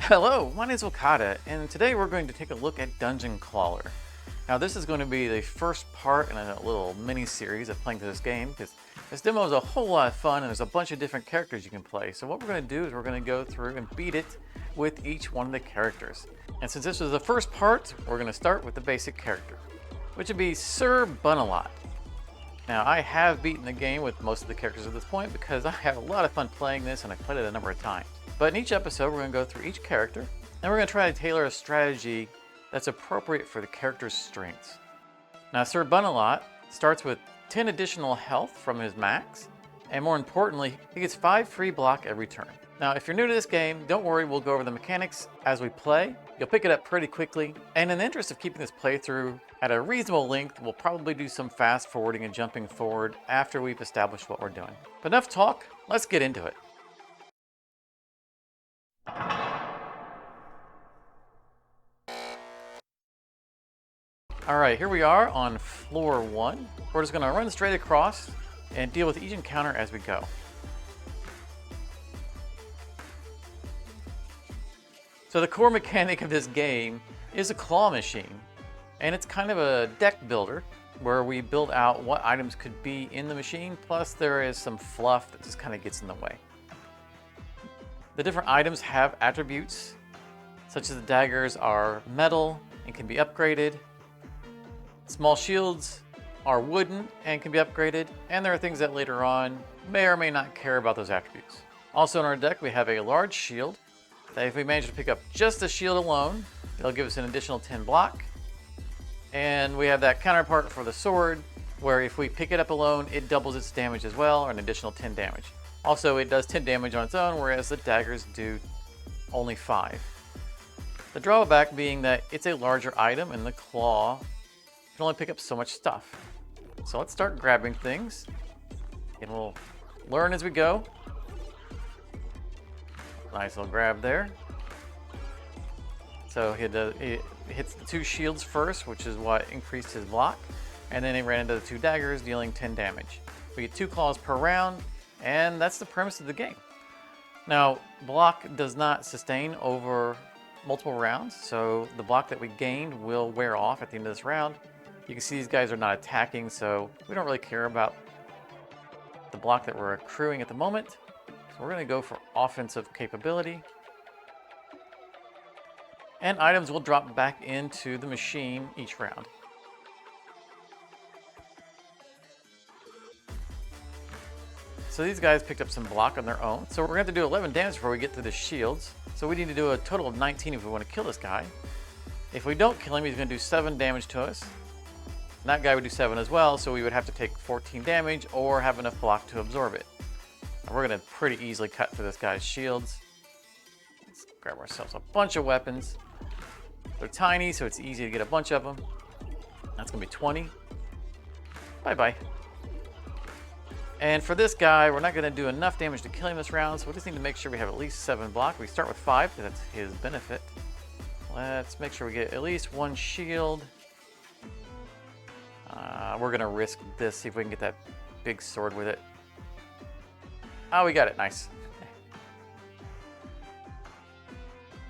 Hello, my name is Okada, and today we're going to take a look at Dungeon Clawler. Now this is going to be the first part in a little mini-series of playing through this game, because this demo is a whole lot of fun and there's a bunch of different characters you can play. So what we're going to do is we're going to go through and beat it with each one of the characters. And since this was the first part, we're going to start with the basic character, which would be Sir Bunalot. Now I have beaten the game with most of the characters at this point because I had a lot of fun playing this and I've played it a number of times. But in each episode, we're going to go through each character, and we're going to try to tailor a strategy that's appropriate for the character's strengths. Now, Sir Bunalot starts with 10 additional health from his max, and more importantly, he gets 5 free block every turn. Now, if you're new to this game, don't worry, we'll go over the mechanics as we play. You'll pick it up pretty quickly, and in the interest of keeping this playthrough at a reasonable length, we'll probably do some fast forwarding and jumping forward after we've established what we're doing. But enough talk, let's get into it. Alright, here we are on floor 1. We're just going to run straight across and deal with each encounter as we go. So the core mechanic of this game is a claw machine, and it's kind of a deck builder where we build out what items could be in the machine, plus there is some fluff that just kind of gets in the way. The different items have attributes, such as the daggers are metal and can be upgraded. Small shields are wooden and can be upgraded, and there are things that later on may or may not care about those attributes. Also in our deck, we have a large shield that if we manage to pick up just the shield alone, it'll give us an additional 10 block. And we have that counterpart for the sword, where if we pick it up alone, it doubles its damage as well, or an additional 10 damage. Also, it does 10 damage on its own, whereas the daggers do only 5. The drawback being that it's a larger item, and the claw can only pick up so much stuff. So let's start grabbing things, and we'll learn as we go. Nice little grab there. So he hits the 2 shields first, which is what increased his block, and then he ran into the 2 daggers, dealing 10 damage. We get 2 claws per round, and that's the premise of the game. Now, block does not sustain over multiple rounds, so the block that we gained will wear off at the end of this round. You can see these guys are not attacking, so we don't really care about the block that we're accruing at the moment. So we're going to go for offensive capability. And items will drop back into the machine each round. So these guys picked up some block on their own. So we're going to have to do 11 damage before we get to the shields. So we need to do a total of 19 if we want to kill this guy. If we don't kill him, he's going to do 7 damage to us. And that guy would do 7 as well, so we would have to take 14 damage or have enough block to absorb it. And we're going to pretty easily cut through this guy's shields. Let's grab ourselves a bunch of weapons. They're tiny, so it's easy to get a bunch of them. That's going to be 20. Bye-bye. And for this guy, we're not going to do enough damage to kill him this round, so we just need to make sure we have at least 7 block. We start with 5, because that's his benefit. Let's make sure we get at least 1 shield. We're going to risk this, see if we can get that big sword with it. Oh, we got it. Nice.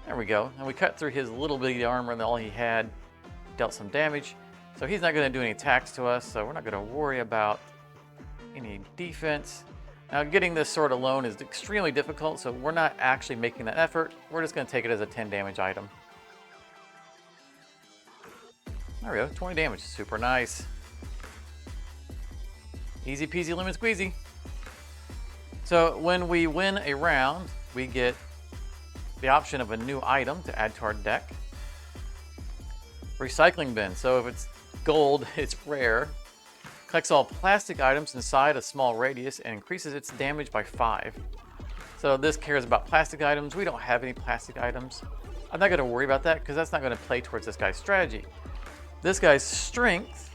There we go. And we cut through his little bitty armor, and all he had dealt some damage. So he's not going to do any attacks to us, so we're not going to worry about any defense. Now, getting this sword alone is extremely difficult, so we're not actually making that effort. We're just going to take it as a 10 damage item. There we go, 20 damage, super nice. Easy peasy lemon squeezy. So when we win a round, we get the option of a new item to add to our deck. Recycling bin, so if it's gold, it's rare. Collects all plastic items inside a small radius and increases its damage by 5. So this cares about plastic items. We don't have any plastic items. I'm not going to worry about that because that's not going to play towards this guy's strategy. This guy's strength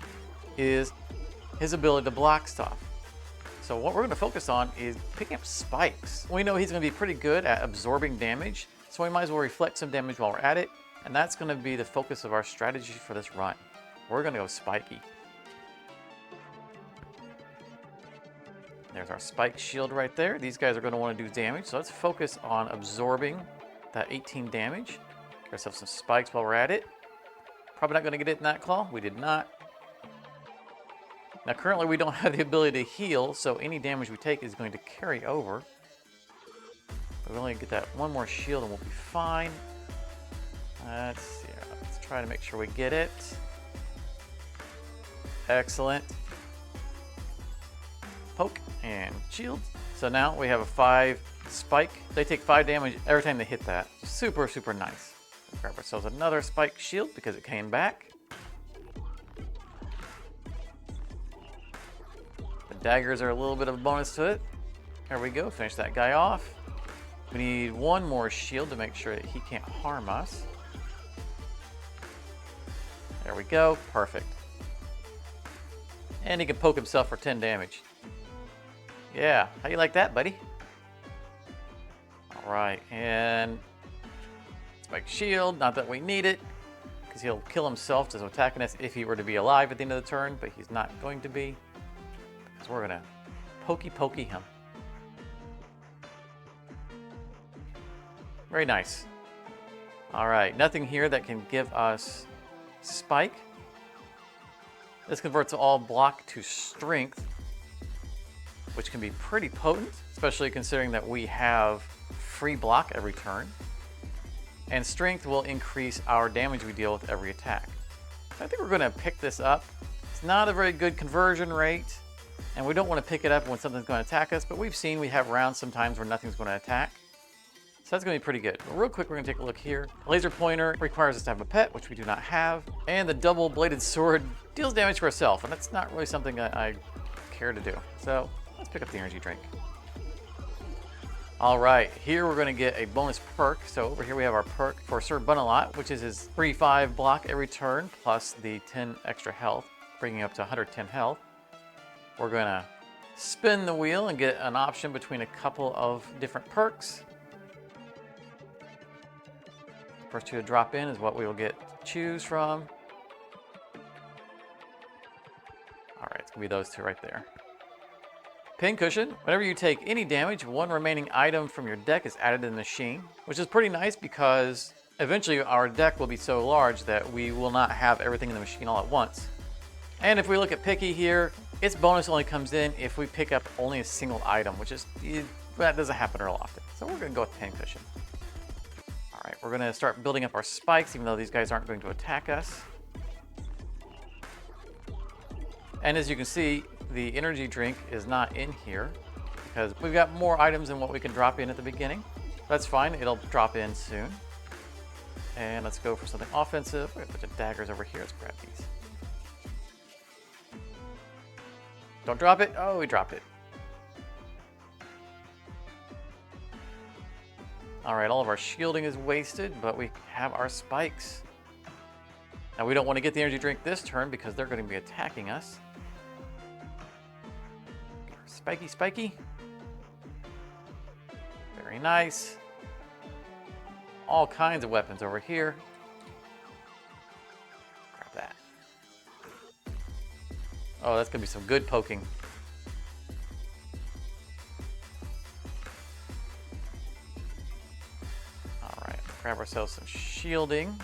is his ability to block stuff. So what we're going to focus on is picking up spikes. We know he's going to be pretty good at absorbing damage, so we might as well reflect some damage while we're at it, and that's going to be the focus of our strategy for this run. We're going to go spiky. There's our spike shield right there. These guys are going to want to do damage, so let's focus on absorbing that 18 damage. Get ourselves some spikes while we're at it. Probably not going to get it in that claw. We did not. Now currently we don't have the ability to heal, so any damage we take is going to carry over. But we only get that one more shield and we'll be fine. Let's see. Let's try to make sure we get it. Excellent. Poke and shield. So now we have a 5 spike. They take 5 damage every time they hit that. Super, super nice. Grab ourselves another spike shield because it came back. The daggers are a little bit of a bonus to it. There we go. Finish that guy off. We need one more shield to make sure that he can't harm us. There we go. Perfect. And he can poke himself for 10 damage. Yeah. How you like that, buddy? All right. And spike shield. Not that we need it, because he'll kill himself just attacking us if he were to be alive at the end of the turn, but he's not going to be, because we're going to pokey him. Very nice. All right. Nothing here that can give us spike. This converts all block to strength, which can be pretty potent, especially considering that we have free block every turn. And strength will increase our damage we deal with every attack. So I think we're going to pick this up. It's not a very good conversion rate, and we don't want to pick it up when something's going to attack us, but we've seen we have rounds sometimes where nothing's going to attack. So that's going to be pretty good. But real quick, we're going to take a look here. Laser pointer requires us to have a pet, which we do not have. And the double-bladed sword deals damage to ourselves, and that's not really something that I care to do. So let's pick up the energy drink. All right, here we're going to get a bonus perk. So over here we have our perk for Sir Bunalot, which is his free 5 block every turn, plus the 10 extra health, bringing up to 110 health. We're going to spin the wheel and get an option between a couple of different perks. First two to drop in is what we will get to choose from. All right, it's going to be those two right there. Pincushion. Whenever you take any damage, one remaining item from your deck is added to the machine, which is pretty nice because eventually our deck will be so large that we will not have everything in the machine all at once. And if we look at Picky here, its bonus only comes in if we pick up only a single item, which is, that doesn't happen real often. So we're going to go with Pincushion. All right, we're going to start building up our spikes, even though these guys aren't going to attack us. And as you can see, the energy drink is not in here because we've got more items than what we can drop in at the beginning. That's fine, it'll drop in soon. And let's go for something offensive. We have a bunch of daggers over here, let's grab these. Don't drop it. Oh, we dropped it. All right, all of our shielding is wasted, but we have our spikes. Now we don't want to get the energy drink this turn because they're going to be attacking us. Spiky, spiky. Very nice. All kinds of weapons over here. Grab that. Oh, that's going to be some good poking. All right, grab ourselves some shielding.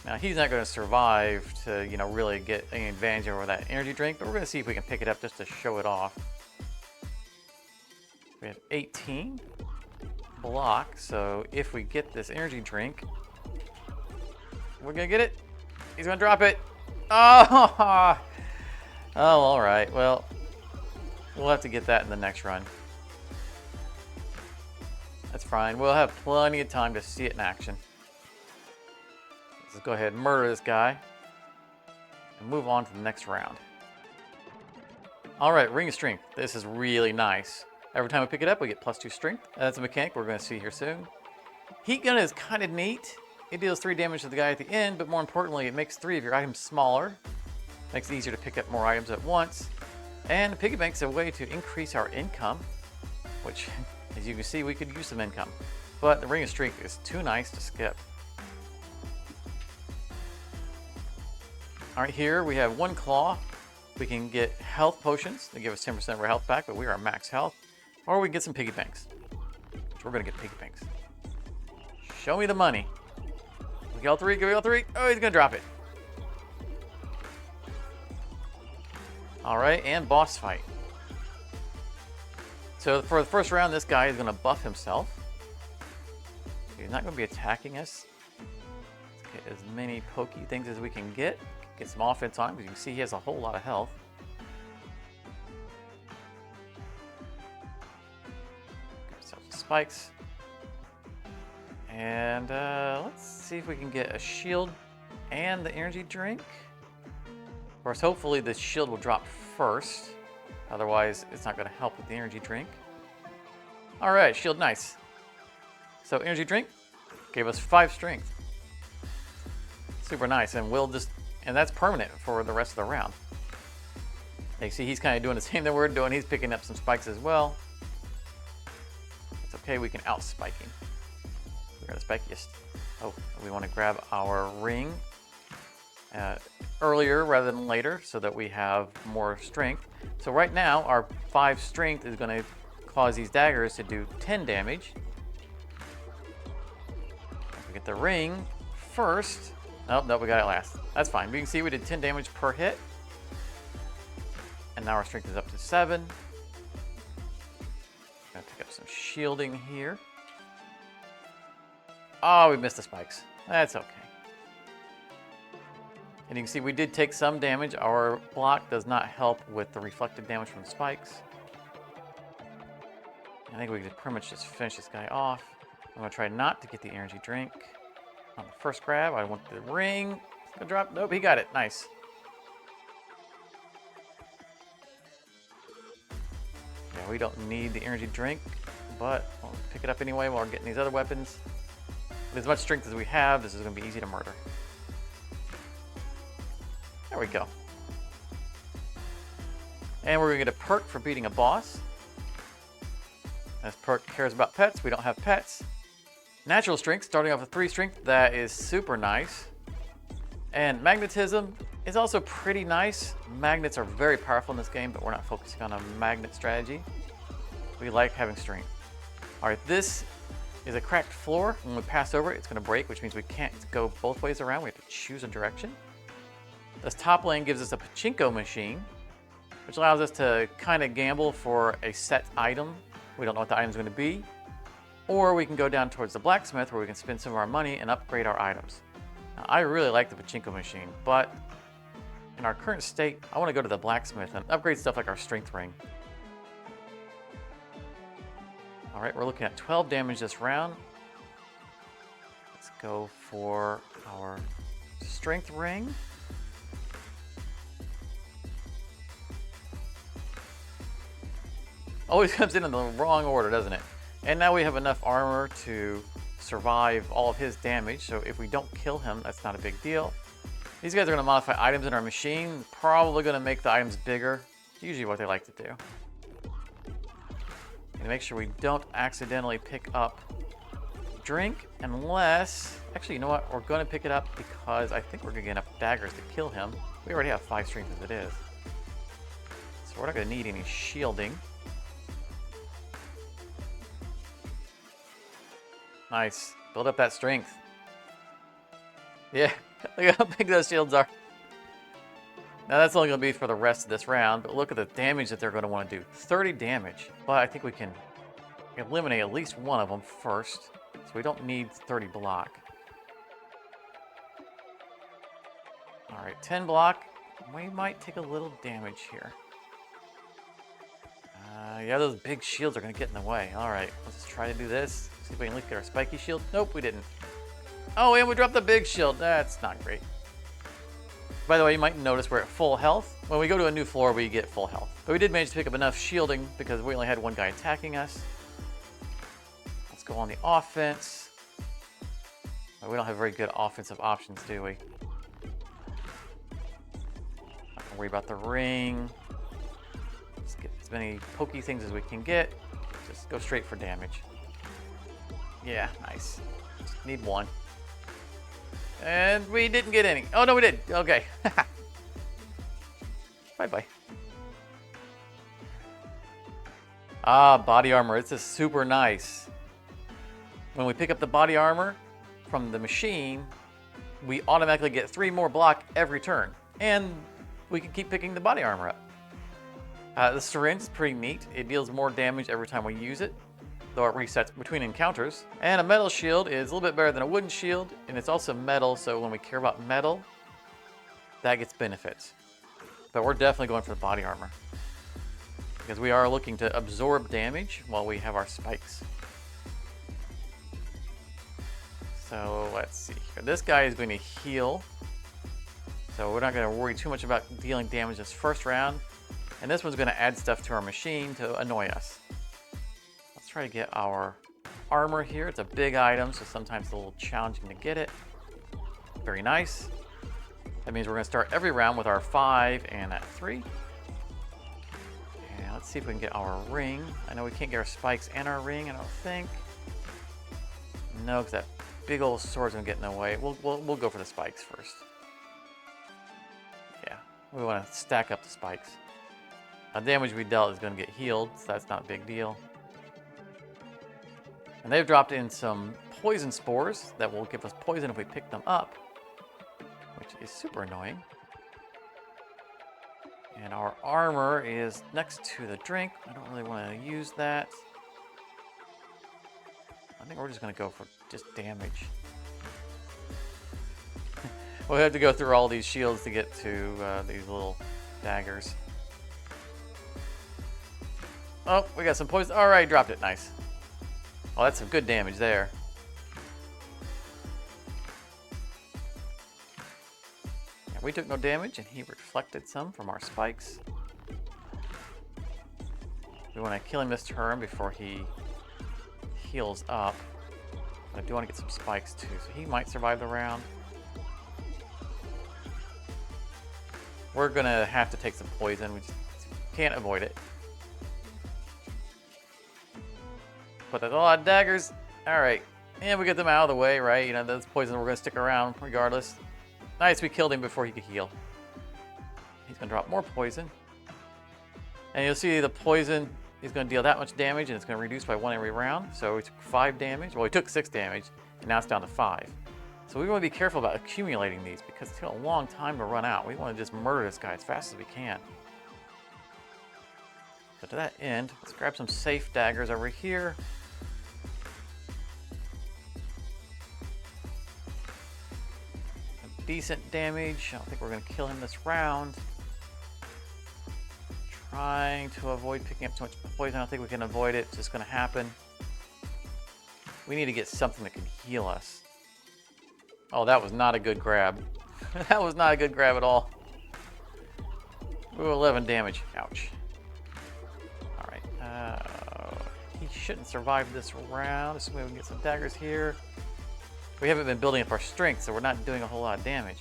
Now he's not going to survive to, really get any advantage over that energy drink, but we're going to see if we can pick it up just to show it off. We have 18 block, so if we get this energy drink, we're going to get it. He's going to drop it. Oh, all right. Well, we'll have to get that in the next run. That's fine. We'll have plenty of time to see it in action. Let's go ahead and murder this guy and move on to the next round. All right, Ring of Strength. This is really nice. Every time we pick it up, we get +2 strength. That's a mechanic we're going to see here soon. Heat Gun is kind of neat. It deals 3 damage to the guy at the end, but more importantly, it makes 3 of your items smaller. Makes it easier to pick up more items at once. And Piggy Bank's a way to increase our income, which, as you can see, we could use some income. But the Ring of Strength is too nice to skip. All right, here we have 1 claw. We can get health potions. They give us 10% of our health back, but we are at max health. Or we can get some piggy banks, which we're going to get piggy banks. Show me the money. Give me all three, give me all three. Oh, he's gonna drop it. All right, and boss fight. So for the first round, this guy is gonna buff himself. He's not gonna be attacking us. Let's get as many pokey things as we can get. Get some offense on him, because you can see he has a whole lot of health. Get ourselves some spikes. And let's see if we can get a shield and the energy drink. Of course, hopefully the shield will drop first. Otherwise, it's not going to help with the energy drink. All right, shield, nice. So energy drink gave us 5 strength. Super nice, and and that's permanent for the rest of the round. You see, he's kind of doing the same that we're doing. He's picking up some spikes as well. It's okay, we can out-spike him. We're the spikiest. Oh, we want to grab our ring earlier rather than later so that we have more strength. So right now, our 5 strength is going to cause these daggers to do 10 damage. If we get the ring first. Oh, no, we got it last. That's fine. We can see we did 10 damage per hit. And now our strength is up to 7. Gonna pick up some shielding here. Oh, we missed the spikes. That's okay. And you can see we did take some damage. Our block does not help with the reflected damage from the spikes. I think we could pretty much just finish this guy off. I'm gonna try not to get the energy drink on the first grab. I want the ring. It's gonna drop. Nope, he got it. Nice. Yeah, we don't need the energy drink, but we'll pick it up anyway while we're getting these other weapons. With as much strength as we have, this is going to be easy to murder. There we go. And we're going to get a perk for beating a boss. This perk cares about pets. We don't have pets. Natural strength, starting off with 3 strength. That is super nice. And magnetism is also pretty nice. Magnets are very powerful in this game, but we're not focusing on a magnet strategy. We like having strength. All right, this is a cracked floor. When we pass over it, it's going to break, which means we can't go both ways around. We have to choose a direction. This top lane gives us a pachinko machine, which allows us to kind of gamble for a set item. We don't know what the item's going to be. Or we can go down towards the blacksmith where we can spend some of our money and upgrade our items. Now, I really like the pachinko machine, but in our current state, I want to go to the blacksmith and upgrade stuff like our strength ring. All right, we're looking at 12 damage this round. Let's go for our strength ring. Always comes in the wrong order, doesn't it? And now we have enough armor to survive all of his damage, so if we don't kill him, that's not a big deal. These guys are going to modify items in our machine, probably going to make the items bigger. It's usually what they like to do. And make sure we don't accidentally pick up drink unless... Actually, you know what? We're going to pick it up because I think we're going to get enough daggers to kill him. We already have 5 strength as it is. So we're not going to need any shielding. Nice. Build up that strength. Yeah, look how big those shields are. Now that's only going to be for the rest of this round, but look at the damage that they're going to want to do. 30 damage. But I think we can eliminate at least one of them first. So we don't need 30 block. Alright, 10 block. We might take a little damage here. Yeah, those big shields are going to get in the way. Alright, let's just try to do this. See if we can look at our spiky shield. Nope, we didn't. Oh, and we dropped the big shield. That's not great. By the way, you might notice we're at full health. When we go to a new floor, we get full health. But we did manage to pick up enough shielding because we only had one guy attacking us. Let's go on the offense. Oh, we don't have very good offensive options, do we? Not gonna worry about the ring. Let's get as many pokey things as we can get. Just go straight for damage. Yeah, nice. Just need one. And we didn't get any. Oh, no, we did. Okay. Bye-bye. Ah, body armor. This is super nice. When we pick up the body armor, from the machine, we automatically get 3 more block every turn. And we can keep picking the body armor up. The syringe is pretty neat. It deals more damage every time we use it, though it resets between encounters. And a metal shield is a little bit better than a wooden shield, and it's also metal, so when we care about metal, that gets benefits. But we're definitely going for the body armor, because we are looking to absorb damage while we have our spikes. So let's see here. This guy is going to heal, so we're not going to worry too much about dealing damage this first round. And this one's going to add stuff to our machine to annoy us. Let's try to get our armor here. It's a big item, so sometimes it's a little challenging to get it. Very nice. That means we're going to start every round with our 5 and that 3. And let's see if we can get our ring. I know we can't get our spikes and our ring, I don't think. No, because that big old sword's going to get in the way. We'll go for the spikes first. Yeah, we want to stack up the spikes. The damage we dealt is going to get healed, so that's not a big deal. And they've dropped in some poison spores that will give us poison if we pick them up, which is super annoying. And our armor is next to the drink. I don't really want to use that. I think we're just going to go for just damage. We'll have to go through all these shields to get to these little daggers. Oh, we got some poison. All right, dropped it. Nice. Oh, that's some good damage there. Yeah, we took no damage, and he reflected some from our spikes. We want to kill him this turn before he heals up. I do want to get some spikes, too, so he might survive the round. We're going to have to take some poison. We just can't avoid it. But there's a lot of daggers. All right. And we get them out of the way, right? You know, those poison, we're going to stick around regardless. Nice, we killed him before he could heal. He's going to drop more poison. And you'll see the poison is going to deal that much damage, and it's going to reduce by 1 every round. So we took 5 damage. Well, we took 6 damage, and now it's down to 5. So we want to be careful about accumulating these, because it's taking a long time to run out. We want to just murder this guy as fast as we can. So to that end, let's grab some safe daggers over here. Decent damage. I don't think we're going to kill him this round. Trying to avoid picking up too much poison. I don't think we can avoid it. It's just going to happen. We need to get something that can heal us. Oh, that was not a good grab. That was not a good grab at all. Ooh, 11 damage. Ouch. All right. He shouldn't survive this round. Assuming we can get some daggers here. We haven't been building up our strength, so we're not doing a whole lot of damage.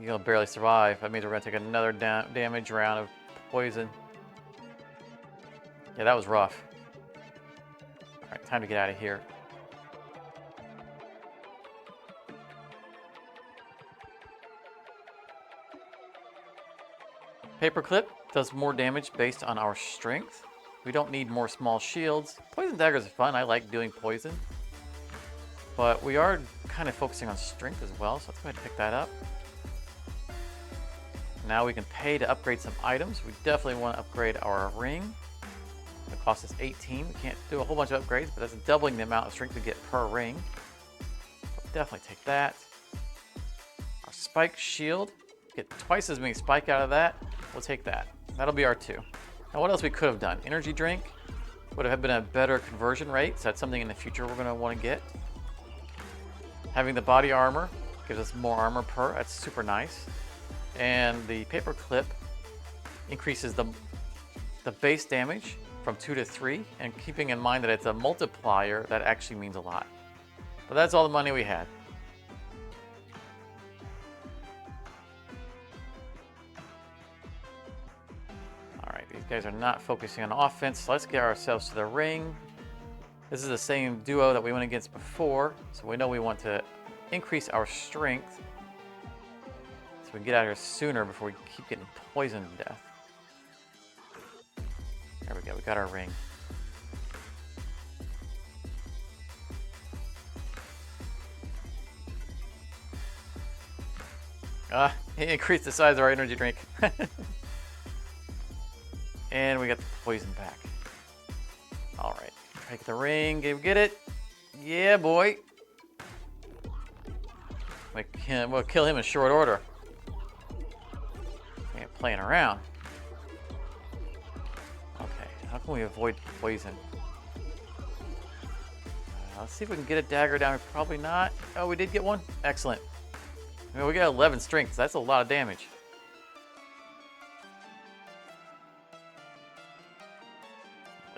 He'll barely survive. That means we're going to take another damage round of poison. Yeah, that was rough. All right, time to get out of here. Paperclip does more damage based on our strength. We don't need more small shields. Poison daggers are fun. I like doing poison. But we are kind of focusing on strength as well, so let's go ahead and pick that up. Now we can pay to upgrade some items. We definitely want to upgrade our ring. It costs us 18. We can't do a whole bunch of upgrades, but that's doubling the amount of strength we get per ring. So definitely take that. Our spike shield. Get twice as many spike out of that. We'll take that. That'll be our 2. Now what else we could have done? Energy drink would have been a better conversion rate, so that's something in the future we're going to want to get. Having the body armor gives us more armor per. That's super nice. And the paperclip increases the base damage from 2 to 3, and keeping in mind that it's a multiplier, that actually means a lot. But that's all the money we had. These guys are not focusing on offense, so let's get ourselves to the ring. This is the same duo that we went against before, so we know we want to increase our strength so we can get out of here sooner before we keep getting poisoned to death. There we go. We got our ring. He increased the size of our energy drink. And we got the poison back. Alright. Try to get the ring. Get it? Yeah, boy. We'll kill him in short order. Ain't playing around. Okay. How can we avoid poison? Let's see if we can get a dagger down. Probably not. Oh, we did get one. Excellent. I mean, we got 11 strength. That's a lot of damage.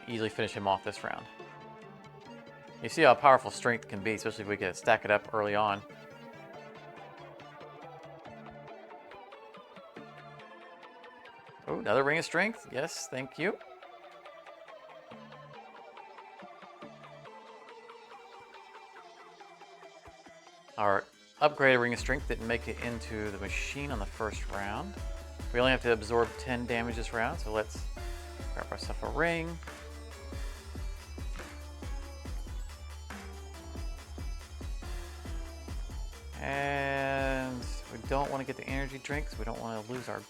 We'll easily finish him off this round. You see how powerful strength can be, especially if we can stack it up early on. Oh, another ring of strength. Yes, thank you. Our upgraded ring of strength didn't make it into the machine on the first round. We only have to absorb 10 damage this round, so let's grab ourselves a ring. And we don't want to get the energy drinks. We don't want to lose our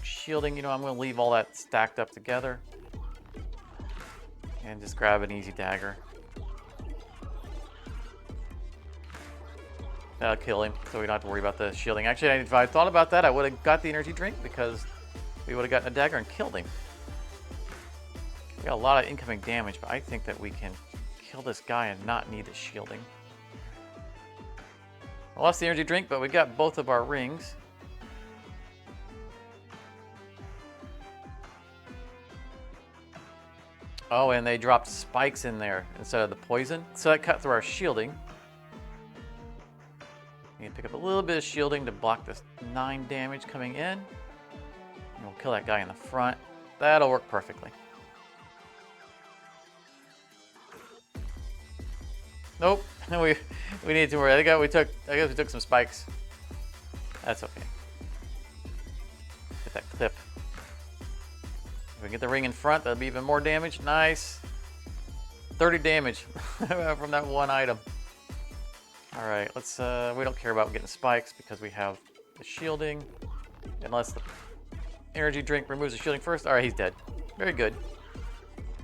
shielding. You know, I'm going to leave all that stacked up together. And just grab an easy dagger. That'll kill him, so we don't have to worry about the shielding. Actually, if I thought about that, I would have got the energy drink because we would have gotten a dagger and killed him. We got a lot of incoming damage, but I think that we can kill this guy and not need the shielding. I lost the energy drink, but we got both of our rings. Oh, and they dropped spikes in there instead of the poison, so that cut through our shielding. You can pick up a little bit of shielding to block this 9 damage coming in. And we'll kill that guy in the front. That'll work perfectly. Nope. we need to worry. I guess we took some spikes. That's okay. Get that clip. If we get the ring in front, that'll be even more damage. Nice. 30 damage from that one item. All right, let's. We don't care about getting spikes because we have the shielding. Unless the energy drink removes the shielding first. All right, he's dead. Very good.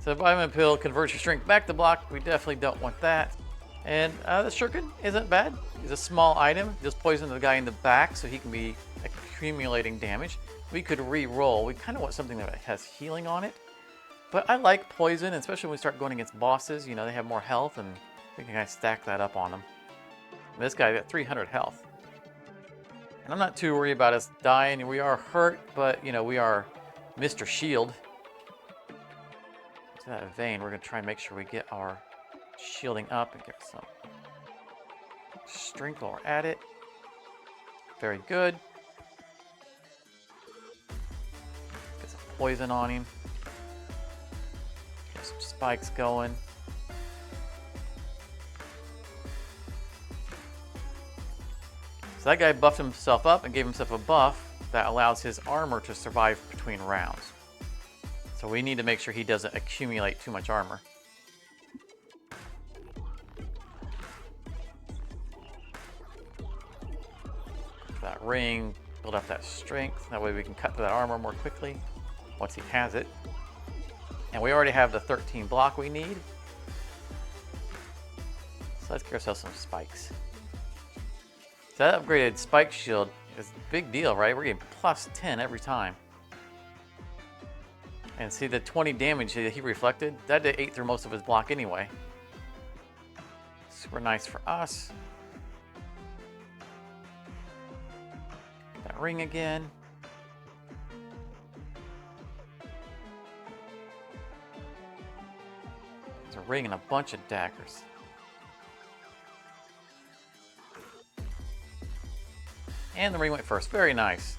So vitamin pill converts your strength back to block. We definitely don't want that. And the shuriken isn't bad. It's a small item. Just poison the guy in the back so he can be accumulating damage. We could re-roll. We kind of want something that has healing on it. But I like poison, especially when we start going against bosses. You know, they have more health, and we can kind of stack that up on them. This guy got 300 health. And I'm not too worried about us dying. We are hurt, but, you know, we are Mr. Shield. To that vein, we're going to try and make sure we get our shielding up and get some strength while we're at it. Very good. Get some poison on him. Get some spikes going. So that guy buffed himself up and gave himself a buff that allows his armor to survive between rounds. So we need to make sure he doesn't accumulate too much armor. That ring, build up that strength. That way we can cut through that armor more quickly once he has it. And we already have the 13 block we need. So let's get ourselves some spikes. So that upgraded spike shield is a big deal, right? We're getting plus 10 every time. And see the 20 damage that he reflected? That ate through most of his block anyway. Super nice for us. Get that ring again. There's a ring and a bunch of daggers. And the ring went first. Very nice.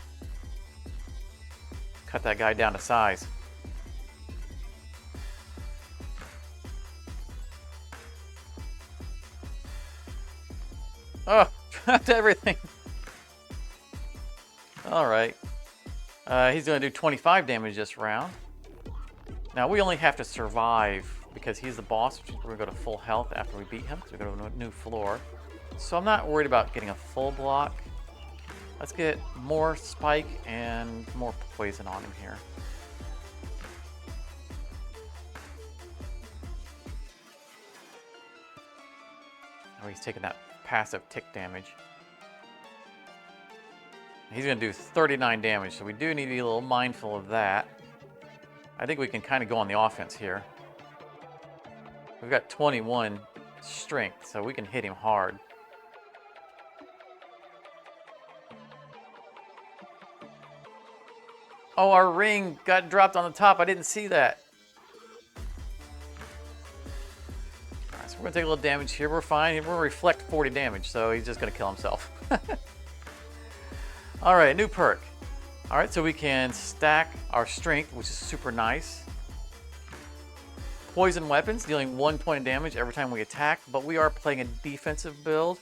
Cut that guy down to size. Oh, trapped everything. All right. He's going to do 25 damage this round. Now we only have to survive because he's the boss, which we're going to go to full health after we beat him, so we go to a new floor. So I'm not worried about getting a full block. Let's get more spike and more poison on him here. Oh, he's taking that passive tick damage. He's going to do 39 damage, so we do need to be a little mindful of that. I think we can kind of go on the offense here. We've got 21 strength, so we can hit him hard. Oh, our ring got dropped on the top. I didn't see that. All right, so we're going to take a little damage here. We're fine. We're going to reflect 40 damage, so he's just going to kill himself. All right, new perk. All right, so we can stack our strength, which is super nice. Poison weapons, dealing 1 point of damage every time we attack, but we are playing a defensive build.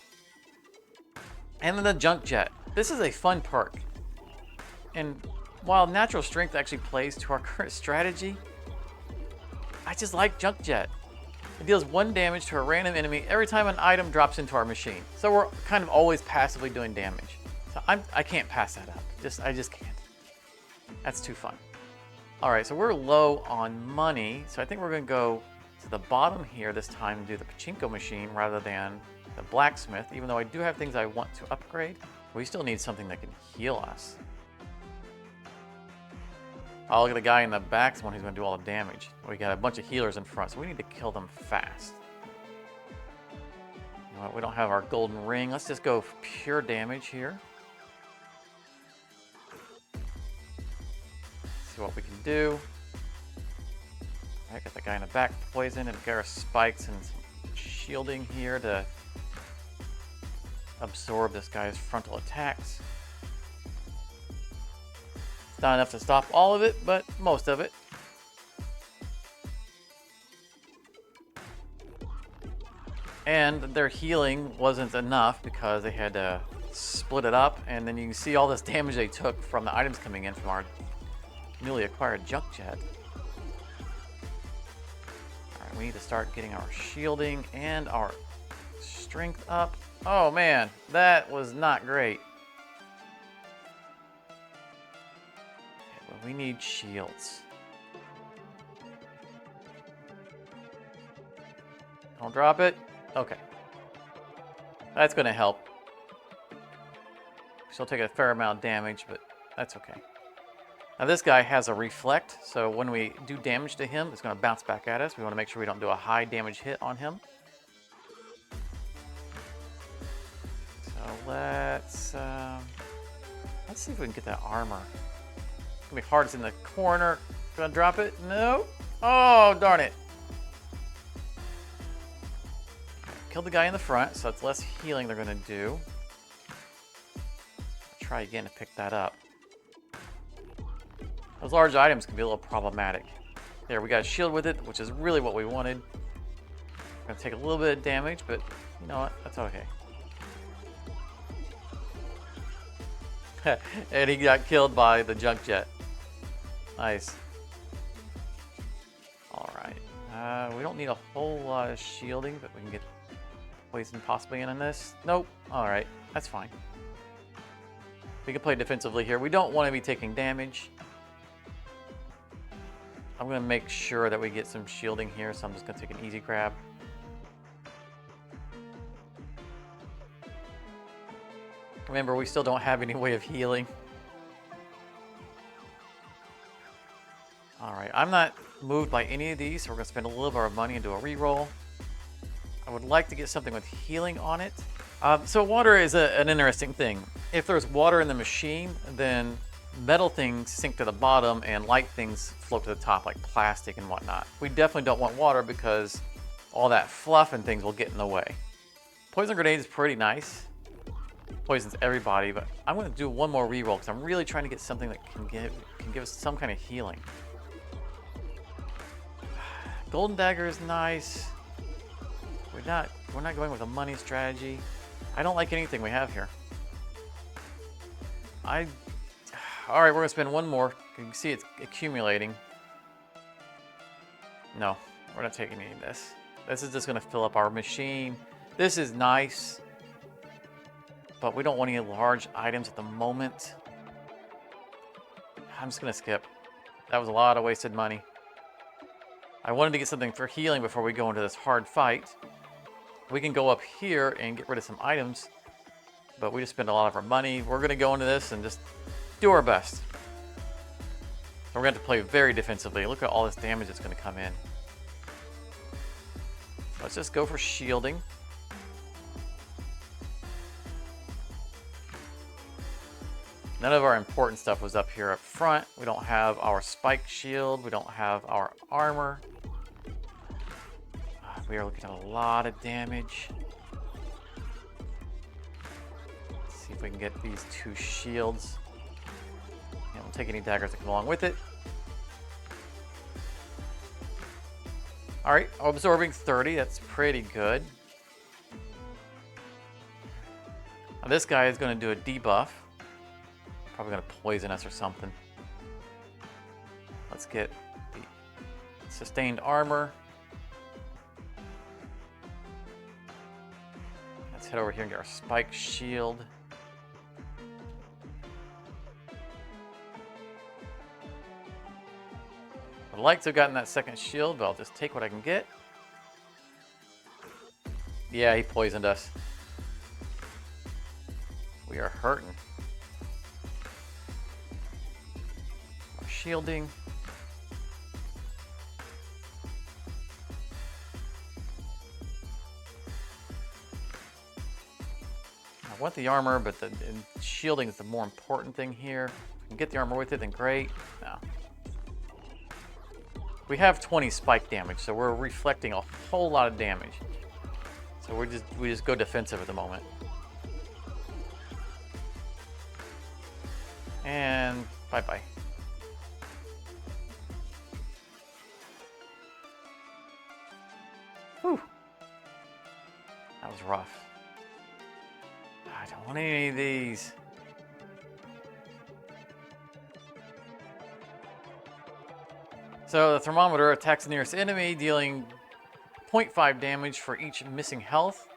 And then the junk jet. This is a fun perk. And while natural strength actually plays to our current strategy, I just like junk jet. It deals 1 damage to a random enemy every time an item drops into our machine. So we're kind of always passively doing damage. So I can't pass that up. I just can't. That's too fun. All right, so we're low on money, so I think we're going to go to the bottom here this time and do the pachinko machine rather than the blacksmith, even though I do have things I want to upgrade. We still need something that can heal us. Oh, look at the guy in the back's one who's going to do all the damage. We got a bunch of healers in front, so we need to kill them fast. You know what? We don't have our golden ring. Let's just go pure damage here. See what we can do. All right, got the guy in the back poisoned and got our spikes and some shielding here to absorb this guy's frontal attacks. It's not enough to stop all of it, but most of it. And their healing wasn't enough because they had to split it up, and then you can see all this damage they took from the items coming in from our newly acquired junk jet. Alright, we need to start getting our shielding and our strength up. Oh man, that was not great. Okay, well, we need shields. Don't drop it. Okay. That's going to help. Still take a fair amount of damage, but that's okay. Now this guy has a reflect, so when we do damage to him, it's going to bounce back at us. We want to make sure we don't do a high damage hit on him. So let's see if we can get that armor. It's going to be hard. It's in the corner. Going to drop it? No. Oh, darn it. Killed the guy in the front, so it's less healing they're going to do. Try again to pick that up. Those large items can be a little problematic. There, we got a shield with it, which is really what we wanted. Gonna take a little bit of damage, but you know what? That's okay. And he got killed by the junk jet. Nice. Alright. We don't need a whole lot of shielding, but we can get poison possibly in on this. Nope. Alright. That's fine. We can play defensively here. We don't want to be taking damage. I'm going to make sure that we get some shielding here, so I'm just going to take an easy grab. Remember, we still don't have any way of healing. Alright, I'm not moved by any of these, so we're going to spend a little bit of money and do a reroll. I would like to get something with healing on it. So water is an interesting thing. If there's water in the machine, then metal things sink to the bottom and light things float to the top, like plastic and whatnot. We definitely don't want water because all that fluff and things will get in the way. Poison grenade is pretty nice. Poisons everybody, but I'm going to do one more reroll because I'm really trying to get something that can give us some kind of healing. Golden dagger is nice. We're not going with a money strategy. I don't like anything we have here. All right, we're gonna spend one more. You can see it's accumulating. No, we're not taking any of this. This is just going to fill up our machine. This is nice, but we don't want any large items at the moment. I'm just going to skip. That was a lot of wasted money. I wanted to get something for healing before we go into this hard fight. We can go up here and get rid of some items, but we just spent a lot of our money. We're going to go into this and just do our best. So we're going to have to play very defensively. Look at all this damage that's going to come in. Let's just go for shielding. None of our important stuff was up here up front. We don't have our spike shield. We don't have our armor. We are looking at a lot of damage. Let's see if we can get these 2 shields. And we'll take any daggers that come along with it. All right, absorbing 30, that's pretty good. Now this guy is going to do a debuff. Probably going to poison us or something. Let's get the sustained armor. Let's head over here and get our spike shield. I'd like to have gotten that second shield, but I'll just take what I can get. Yeah, he poisoned us. We are hurting. Our shielding. I want the armor, but the shielding is the more important thing here. If we can get the armor with it, then great. No. We have 20 spike damage, so we're reflecting a whole lot of damage. So we just go defensive at the moment. And bye-bye. Whew. That was rough. I don't want any of these. So the thermometer attacks the nearest enemy, dealing 0.5 damage for each missing health.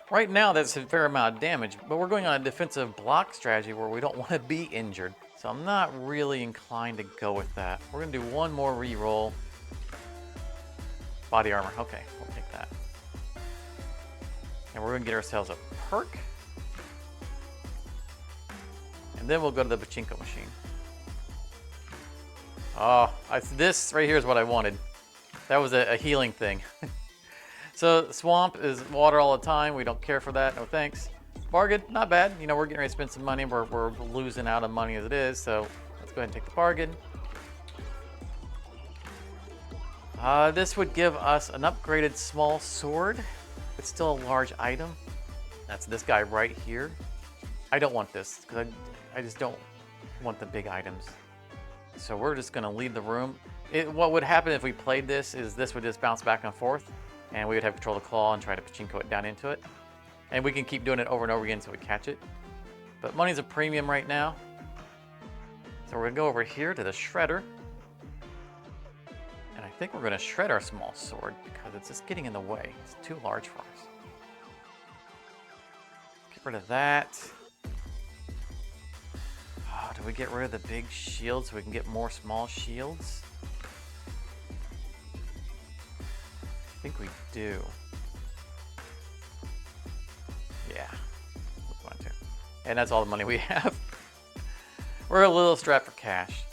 Right now, that's a fair amount of damage, but we're going on a defensive block strategy where we don't want to be injured. So I'm not really inclined to go with that. We're going to do one more reroll. Body armor. Okay, we'll take that. And we're going to get ourselves a perk. And then we'll go to the pachinko machine. Oh, this right here is what I wanted. That was a healing thing. So swamp is water all the time. We don't care for that. No thanks. Bargain, not bad. You know, we're getting ready to spend some money. We're losing out on money as it is. So let's go ahead and take the bargain. This would give us an upgraded small sword. It's still a large item. That's this guy right here. I don't want this because I just don't want the big items. So we're just going to leave the room. What would happen if we played this is this would just bounce back and forth, and we would have control of the claw and try to pachinko it down into it. And we can keep doing it over and over again until we catch it. But money's a premium right now. So we're going to go over here to the shredder. And I think we're going to shred our small sword because it's just getting in the way. It's too large for us. Get rid of that. Oh, do we get rid of the big shield so we can get more small shields? I think we do. Yeah, we're going to. And that's all the money we have. We're a little strapped for cash.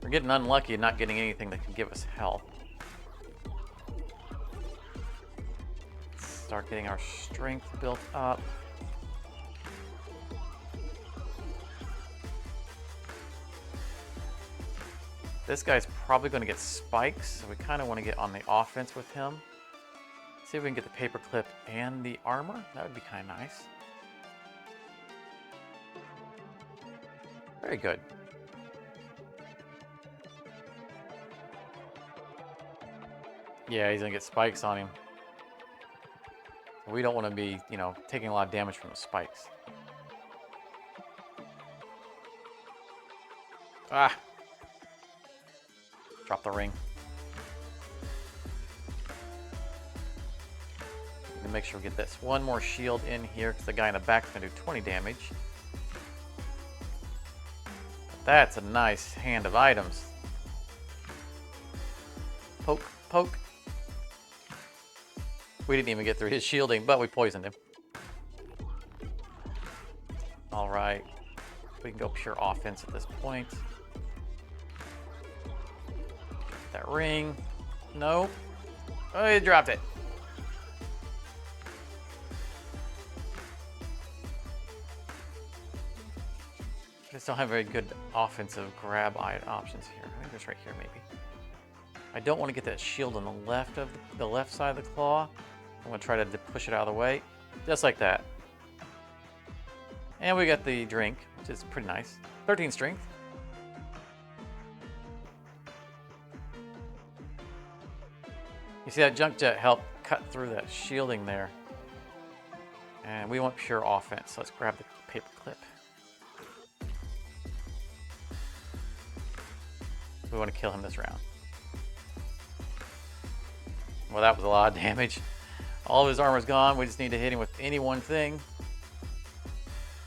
We're getting unlucky and not getting anything that can give us health. Let's start getting our strength built up. This guy's probably going to get spikes, so we kind of want to get on the offense with him. See if we can get the paperclip and the armor. That would be kind of nice. Very good. Yeah, he's going to get spikes on him. We don't want to be, you know, taking a lot of damage from the spikes. Ah. Drop the ring. Make sure we get this one more shield in here because the guy in the back is going to do 20 damage. That's a nice hand of items. Poke, poke. We didn't even get through his shielding, but we poisoned him. All right. We can go pure offense at this point. That ring. No. Oh, he dropped it. I just don't have very good offensive grab options here. I think it's right here, maybe. I don't want to get that shield on the left of the left side of the claw. I'm going to try to push it out of the way, just like that. And we got the drink, which is pretty nice. 13 strength. You see that junk jet helped cut through that shielding there. And we want pure offense, so let's grab the paper clip. We want to kill him this round. Well, that was a lot of damage. All of his armor's gone. We just need to hit him with any one thing.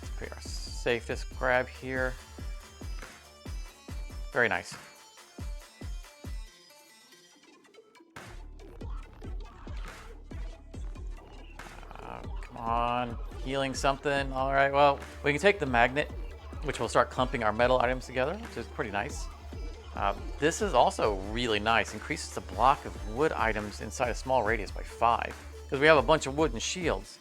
Let's put our safest grab here. Very nice. Come on. Healing something. All right, well, we can take the magnet, which will start clumping our metal items together, which is pretty nice. This is also really nice. Increases the block of wood items inside a small radius by 5. Because we have a bunch of wooden shields.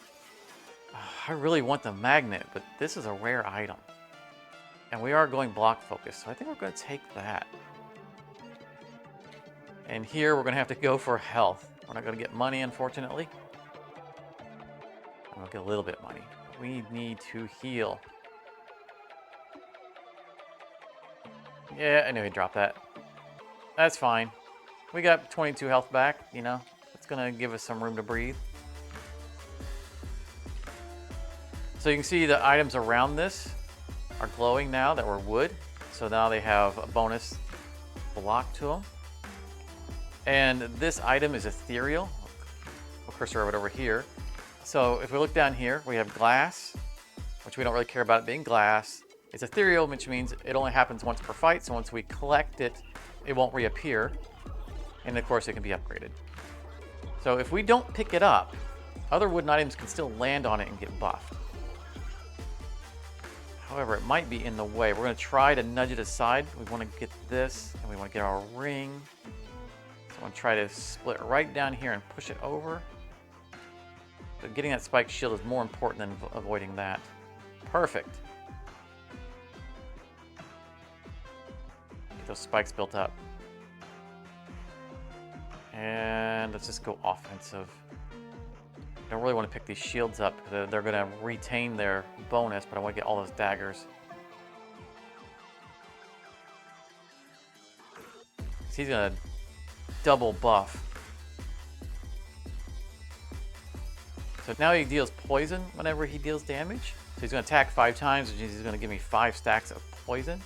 I really want the magnet, but this is a rare item. And we are going block focused, so I think we're going to take that. And here we're going to have to go for health. We're not going to get money, unfortunately. We'll get a little bit of money. We need to heal. Yeah, I knew he'd drop that. That's fine. We got 22 health back, you know. It's gonna give us some room to breathe. So you can see the items around this are glowing now that were wood. So now they have a bonus block to them. And this item is ethereal. I'll cursor over here. So if we look down here, we have glass, which we don't really care about it being glass. It's ethereal, which means it only happens once per fight, so once we collect it, it won't reappear. And of course, it can be upgraded. So if we don't pick it up, other wooden items can still land on it and get buffed. However, it might be in the way. We're going to try to nudge it aside. We want to get this, and we want to get our ring. So I'm going to try to split right down here and push it over. But getting that spike shield is more important than avoiding that. Perfect. Get those spikes built up. And let's just go offensive. I don't really want to pick these shields up because they're going to retain their bonus, but I want to get all those daggers. So he's going to double buff. So now he deals poison whenever he deals damage. So he's going to attack 5 times, which means he's going to give me 5 stacks of poison.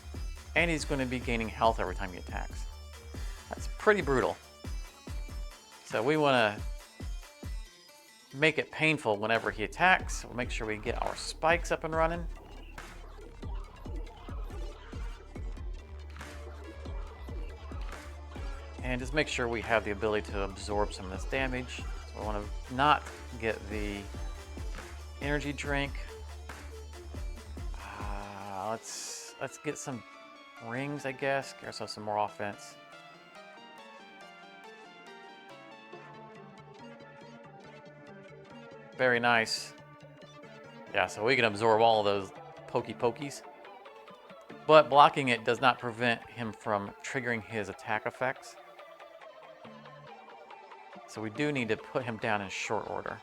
And he's going to be gaining health every time he attacks. That's pretty brutal. So we want to make it painful whenever he attacks. We'll make sure we get our spikes up and running. And just make sure we have the ability to absorb some of this damage. So I want to not get the energy drink. Let's get some rings, I guess. Get ourselves some more offense. Very nice. Yeah, so we can absorb all of those pokies. But blocking it does not prevent him from triggering his attack effects. So we do need to put him down in short order.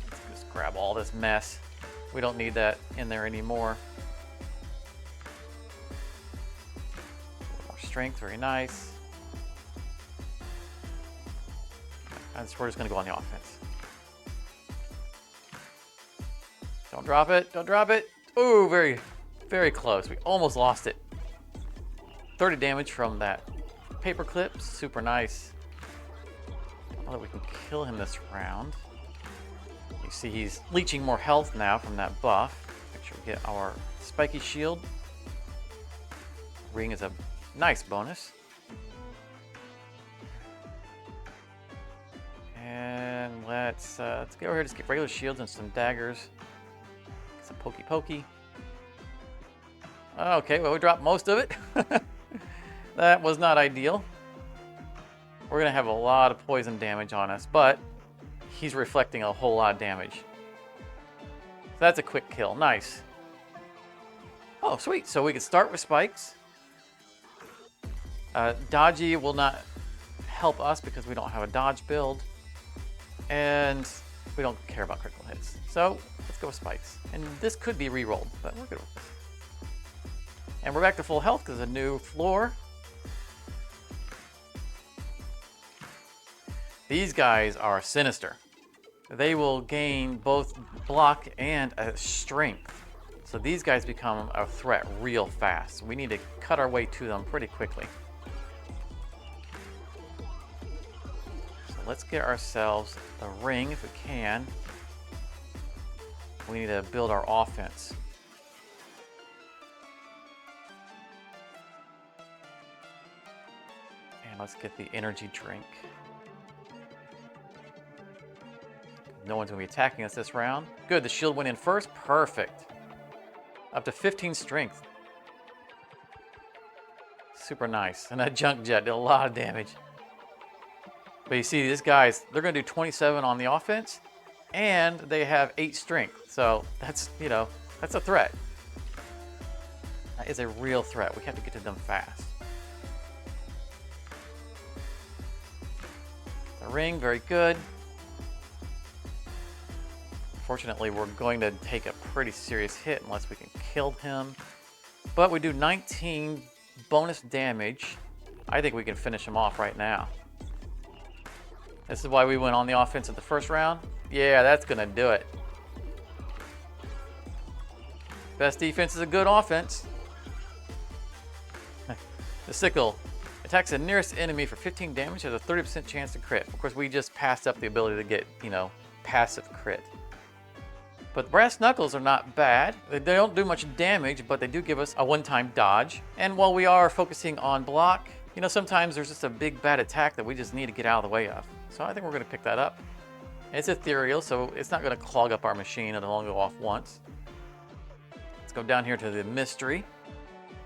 Let's just grab all this mess. We don't need that in there anymore. More strength, very nice. And we're just going to go on the offense. Don't drop it. Don't drop it. Ooh, very Very close. We almost lost it. 30 damage from that paper clip. Super nice. I don't know that we can kill him this round. You see he's leeching more health now from that buff. Make sure we get our spiky shield. Ring is a nice bonus. And let's get over here. Just get regular shields and some daggers. Some pokey pokey. Okay, well we dropped most of it. That was not ideal. We're gonna have a lot of poison damage on us, but he's reflecting a whole lot of damage. So that's a quick kill. Nice. Oh, sweet. So we can start with spikes. Dodgy will not help us because we don't have a dodge build. And we don't care about critical hits. So let's go with spikes. And this could be re-rolled, but we're good with this. And we're back to full health because a new floor. These guys are sinister. They will gain both block and a strength. So these guys become a threat real fast. We need to cut our way to them pretty quickly. So let's get ourselves the ring if we can. We need to build our offense. And let's get the energy drink. No one's going to be attacking us this round. Good, the shield went in first. Perfect. Up to 15 strength. Super nice. And that junk jet did a lot of damage. But you see, these guys, they're going to do 27 on the offense. And they have 8 strength. So that's, you know, that's a threat. That is a real threat. We have to get to them fast. The ring, very good. Fortunately, we're going to take a pretty serious hit unless we can kill him. But we do 19 bonus damage. I think we can finish him off right now. This is why we went on the offense at the first round. Yeah, that's going to do it. Best defense is a good offense. The sickle attacks the nearest enemy for 15 damage, has a 30% chance to crit. Of course, we just passed up the ability to get, you know, passive crit. But brass knuckles are not bad. They don't do much damage, but they do give us a one-time dodge. And while we are focusing on block, you know, sometimes there's just a big bad attack that we just need to get out of the way of. So I think we're going to pick that up. It's ethereal, so it's not going to clog up our machine. It'll only go off once. Let's go down here to the mystery,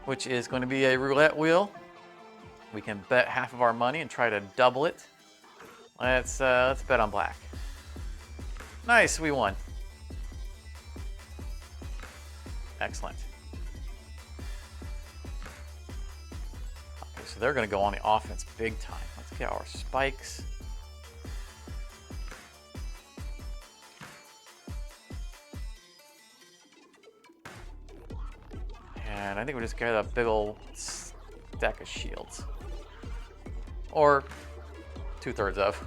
which is going to be a roulette wheel. We can bet half of our money and try to double it. Let's bet on black. Nice, we won. Excellent. Okay, so they're going to go on the offense big time. Let's get our spikes. And I think we just got a big old stack of shields. Or 2/3 of.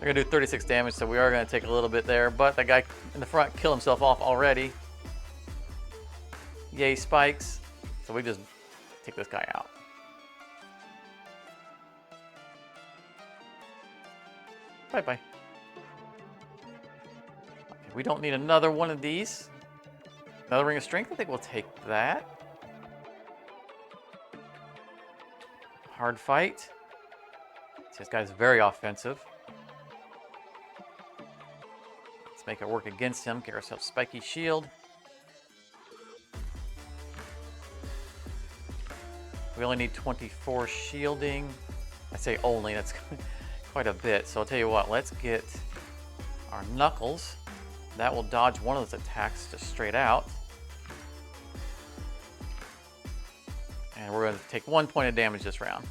They're going to do 36 damage, so we are going to take a little bit there. But that guy in the front killed himself off already. Yay, spikes. So we just take this guy out. Bye-bye. Okay, we don't need another one of these. Another ring of strength? I think we'll take that. Hard fight. This guy's very offensive. Make it work against him. Get ourselves spiky shield. We only need 24 shielding. I say only, that's quite a bit. So I'll tell you what, let's get our knuckles. That will dodge one of those attacks just straight out. And we're going to take 1 point of damage this round.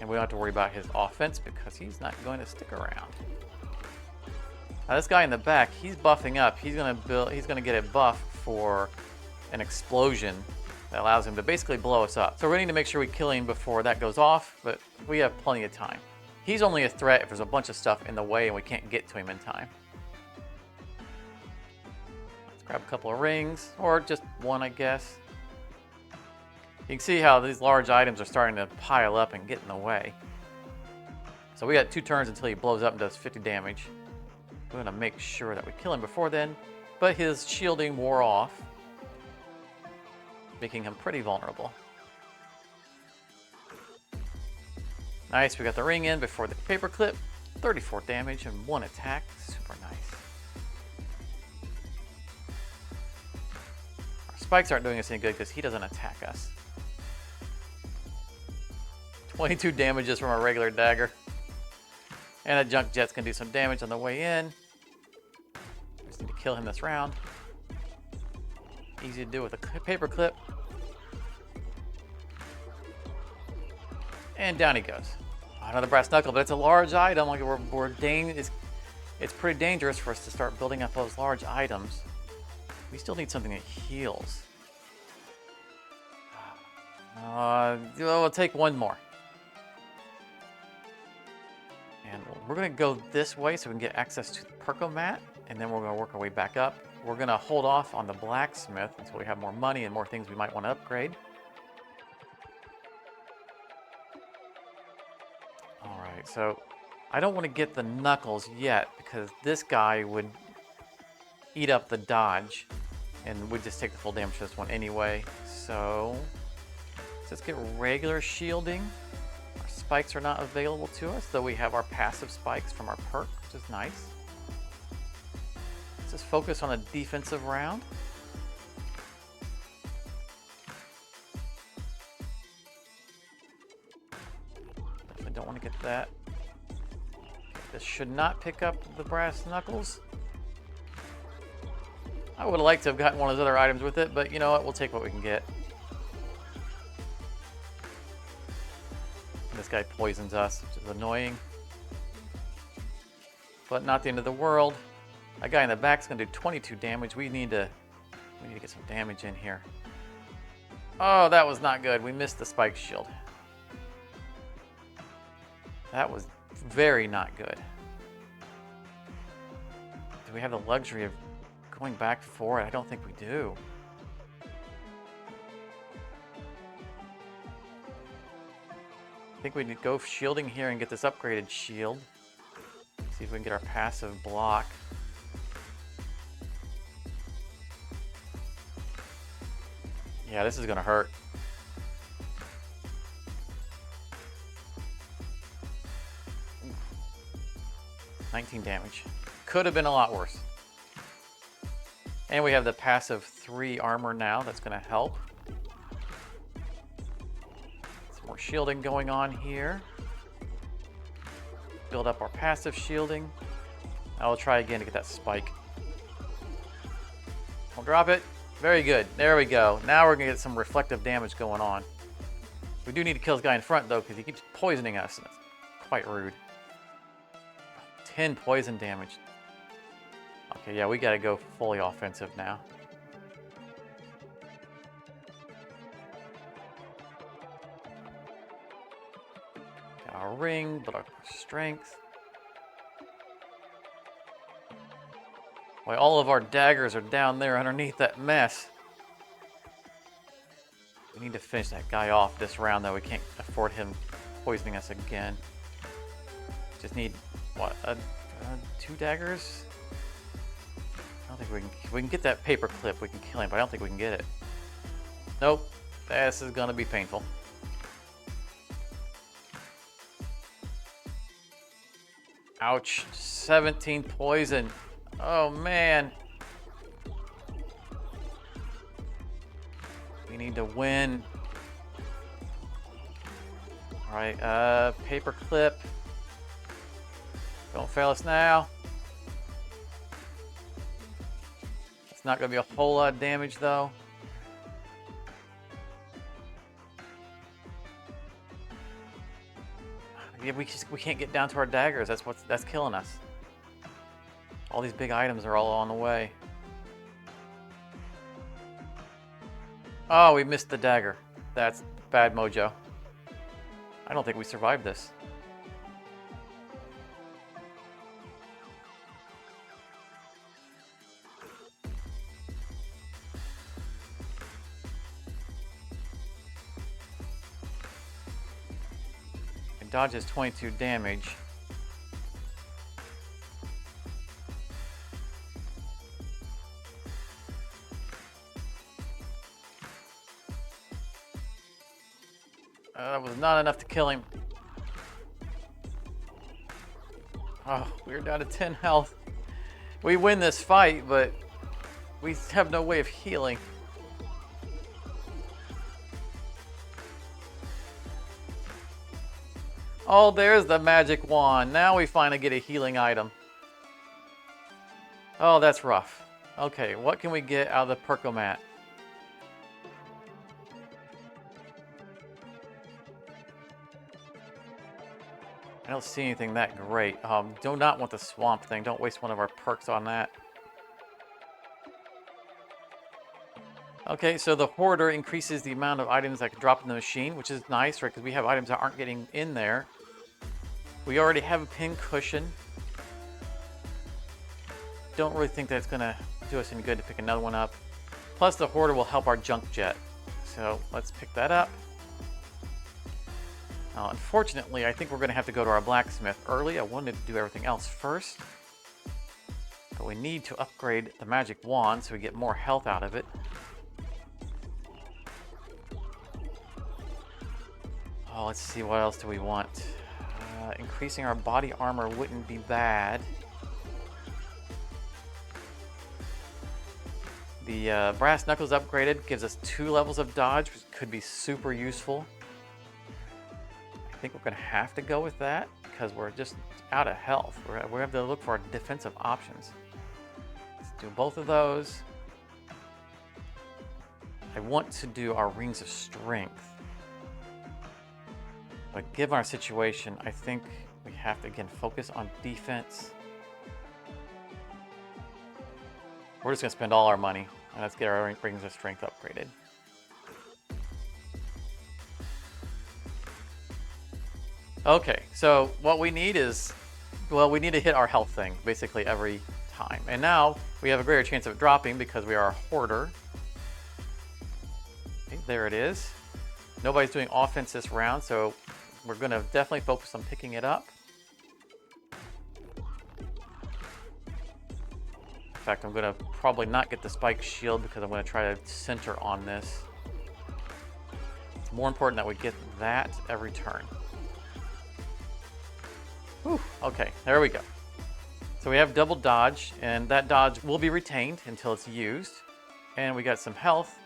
And we don't have to worry about his offense because he's not going to stick around. Now this guy in the back, he's buffing up. He's going to get a buff for an explosion that allows him to basically blow us up. So we need to make sure we kill him before that goes off, but we have plenty of time. He's only a threat if there's a bunch of stuff in the way and we can't get to him in time. Let's grab a couple of rings, or just one, I guess. You can see how these large items are starting to pile up and get in the way. So we got 2 turns until he blows up and does 50 damage. We're going to make sure that we kill him before then, but his shielding wore off, making him pretty vulnerable. Nice, we got the ring in before the paperclip. 34 damage and 1 attack. Super nice. Our spikes aren't doing us any good because he doesn't attack us. 22 damages from a regular dagger. And a junk jet's gonna do some damage on the way in. Just need to kill him this round. Easy to do with a paperclip. And down he goes. Another brass knuckle, but it's a large item. Like it's pretty dangerous for us to start building up those large items. We still need something that heals. We'll take one more. And we're gonna go this way so we can get access to the Percomat, and then we're gonna work our way back up. We're gonna hold off on the blacksmith until we have more money and more things we might want to upgrade. Alright, so I don't want to get the knuckles yet because this guy would eat up the dodge and we'd just take the full damage for this one anyway. So let's get regular shielding. Our spikes are not available to us, though we have our passive spikes from our perk, which is nice. Let's just focus on a defensive round. Definitely don't want to get that. This should not pick up the brass knuckles. I would have liked to have gotten one of those other items with it, but you know what? We'll take what we can get. This guy poisons us, which is annoying. But not the end of the world. That guy in the back is going to do 22 damage. We need to get some damage in here. Oh, that was not good. We missed the spike shield. That was very not good. Do we have the luxury of going back for it? I don't think we do. I think we need to go shielding here and get this upgraded shield. See if we can get our passive block. Yeah, this is gonna hurt. Ooh. 19 damage. Could have been a lot worse. And we have the passive 3 armor now. That's gonna help. Some more shielding going on here. Build up our passive shielding. I'll try again to get that spike. I'll drop it. Very good. There we go. Now we're gonna get some reflective damage going on. We do need to kill this guy in front though, because he keeps poisoning us. And it's quite rude. 10 poison damage. Okay, yeah, we gotta go fully offensive now. Got our ring, but our strength. Boy, all of our daggers are down there underneath that mess. We need to finish that guy off this round, though. We can't afford him poisoning us again. Just need, what, 2 daggers? I don't think we can get that paper clip. We can kill him, but I don't think we can get it. Nope. This is gonna be painful. Ouch. 17 poison. Oh man. We need to win. Alright, paper clip. Don't fail us now. It's not going to be a whole lot of damage, though. Yeah, we can't get down to our daggers. That's killing us. All these big items are all on the way. Oh, we missed the dagger. That's bad mojo. I don't think we survived this. dodges 22 damage. That was not enough to kill him. Oh, we're down to 10 health. We win this fight, but we have no way of healing. Oh, there's the magic wand. Now we finally get a healing item. Oh, that's rough. Okay, what can we get out of the Percomat? I don't see anything that great. Do not want the swamp thing. Don't waste one of our perks on that. Okay, so the hoarder increases the amount of items that can drop in the machine, which is nice, right? Because we have items that aren't getting in there. We already have a pin cushion. Don't really think that's going to do us any good to pick another one up. Plus, the hoarder will help our junk jet. So let's pick that up. Unfortunately, I think we're going to have to go to our blacksmith early. I wanted to do everything else first. But we need to upgrade the magic wand so we get more health out of it. Oh, let's see, what else do we want? Increasing our body armor wouldn't be bad. The brass knuckles upgraded gives us 2 levels of dodge, which could be super useful. I think we're going to have to go with that because we're just out of health. We have to look for our defensive options. Let's do both of those. I want to do our rings of strength. But given our situation, I think we have to, again, focus on defense. We're just going to spend all our money. And let's get our rings of strength upgraded. Okay, so what we need is, well, we need to hit our health thing basically every time. And now we have a greater chance of it dropping because we are a hoarder. Okay, there it is. Nobody's doing offense this round, so we're going to definitely focus on picking it up. In fact, I'm going to probably not get the spike shield because I'm going to try to center on this. It's more important that we get that every turn. Whew, okay, there we go. So we have double dodge, and that dodge will be retained until it's used. And we got some health.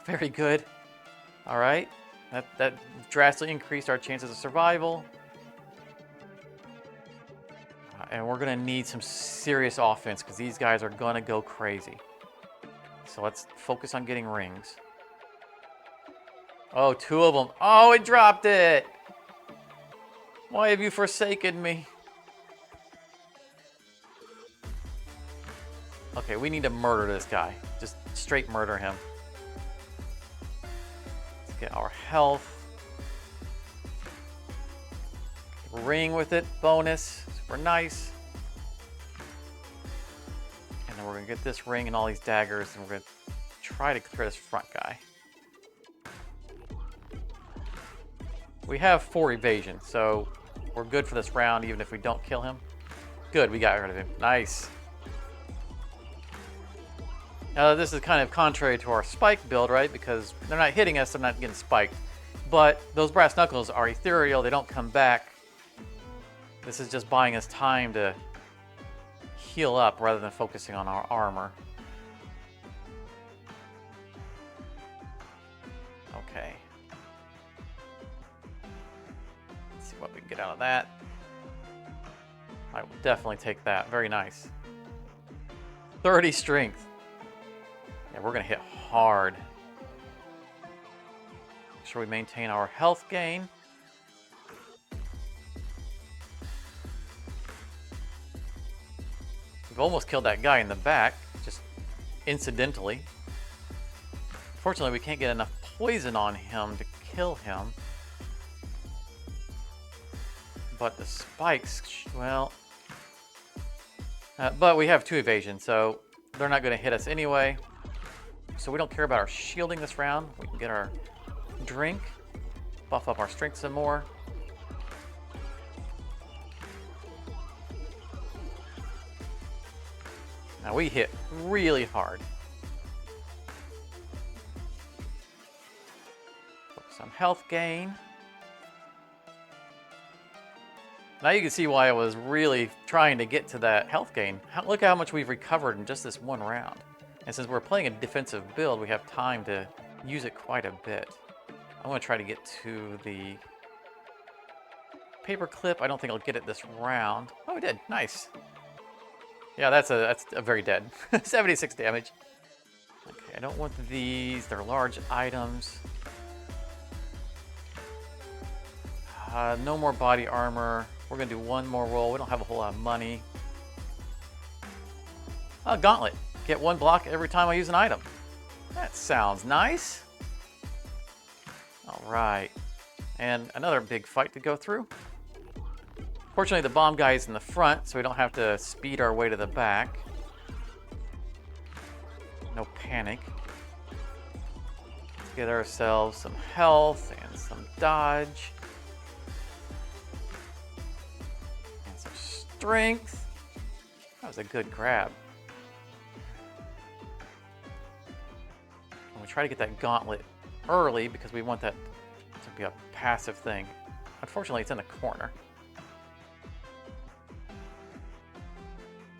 Very good. All right. That drastically increased our chances of survival. And we're going to need some serious offense because these guys are going to go crazy. So let's focus on getting rings. Oh, 2 of them. Oh, it dropped it. Why have you forsaken me? Okay, we need to murder this guy. Just straight murder him. Let's get our health. Ring with it, bonus, super nice. And then we're gonna get this ring and all these daggers, and we're gonna try to clear this front guy. We have 4 evasion, so we're good for this round, even if we don't kill him. Good, we got rid of him. Nice. Now this is kind of contrary to our spike build, right? Because they're not hitting us, they're not getting spiked. But those brass knuckles are ethereal, they don't come back. This is just buying us time to heal up rather than focusing on our armor. Okay. Let's see what we can get out of that. I will definitely take that. Very nice. 30 strength. Yeah, we're going to hit hard. Make sure we maintain our health gain. We've almost killed that guy in the back, just incidentally. Unfortunately, we can't get enough poison on him to kill him. But the spikes, well... but we have 2 evasion, so they're not going to hit us anyway. So we don't care about our shielding this round. We can get our drink, buff up our strength some more. Now we hit really hard. Some health gain. Now you can see why I was really trying to get to that health gain. Look how much we've recovered in just this one round. And since we're playing a defensive build, we have time to use it quite a bit. I'm going to try to get to the paper clip. I don't think I'll get it this round. Oh, we did. Nice. Yeah, that's a very dead. 76 damage. Okay, I don't want these. They're large items. No more body armor. We're going to do one more roll. We don't have a whole lot of money. Gauntlet. Get one block every time I use an item. That sounds nice. All right. And another big fight to go through. Fortunately, the bomb guy is in the front, so we don't have to speed our way to the back. No panic. Let's get ourselves some health and some dodge. And some strength. That was a good grab. And we try to get that gauntlet early because we want that to be a passive thing. Unfortunately, it's in the corner.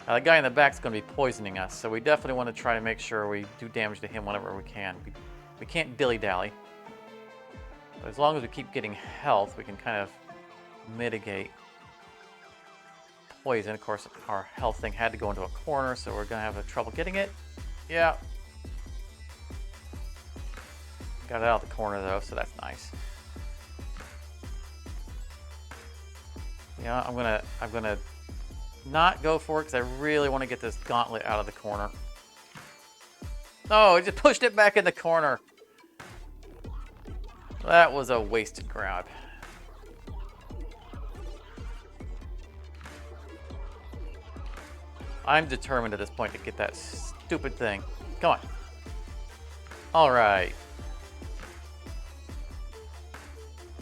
The guy in the back is going to be poisoning us, so we definitely want to try to make sure we do damage to him whenever we can. We can't dilly-dally. But as long as we keep getting health, we can kind of mitigate poison. Of course, our health thing had to go into a corner, so we're going to have trouble getting it. Yeah. Got it out of the corner, though, so that's nice. Yeah, I'm gonna not go for it because I really want to get this gauntlet out of the corner. Oh, it just pushed it back in the corner. That was a wasted grab. I'm determined at this point to get that stupid thing. Come on. All right.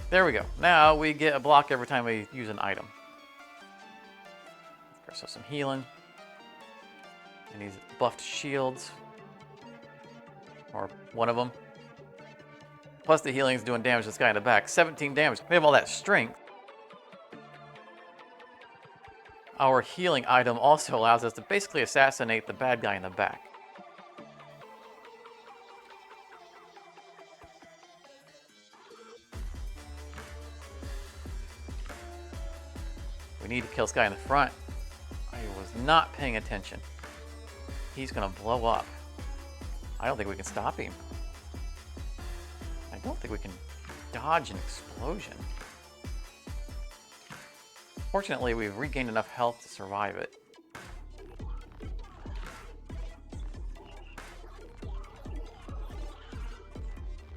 There we go. Now we get a block every time we use an item. So some healing. And these buffed shields. Or one of them. Plus the healing is doing damage to this guy in the back. 17 damage. We have all that strength. Our healing item also allows us to basically assassinate the bad guy in the back. We need to kill this guy in the front. I was not paying attention. He's gonna blow up. I don't think we can stop him. I don't think we can dodge an explosion. Fortunately, we've regained enough health to survive it.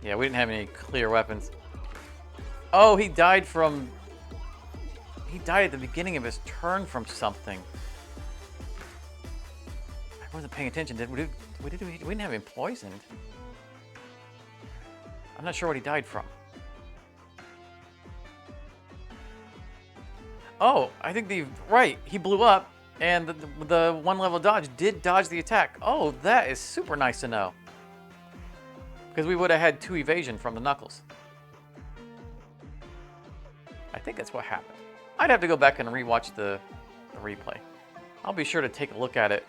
Yeah, we didn't have any clear weapons. Oh, he died from... He died at the beginning of his turn from something. I wasn't paying attention. We didn't have him poisoned. I'm not sure what he died from. Oh, I think right. He blew up, and the one level dodge did dodge the attack. Oh, that is super nice to know. Because we would have had 2 evasion from the knuckles. I think that's what happened. I'd have to go back and rewatch the replay. I'll be sure to take a look at it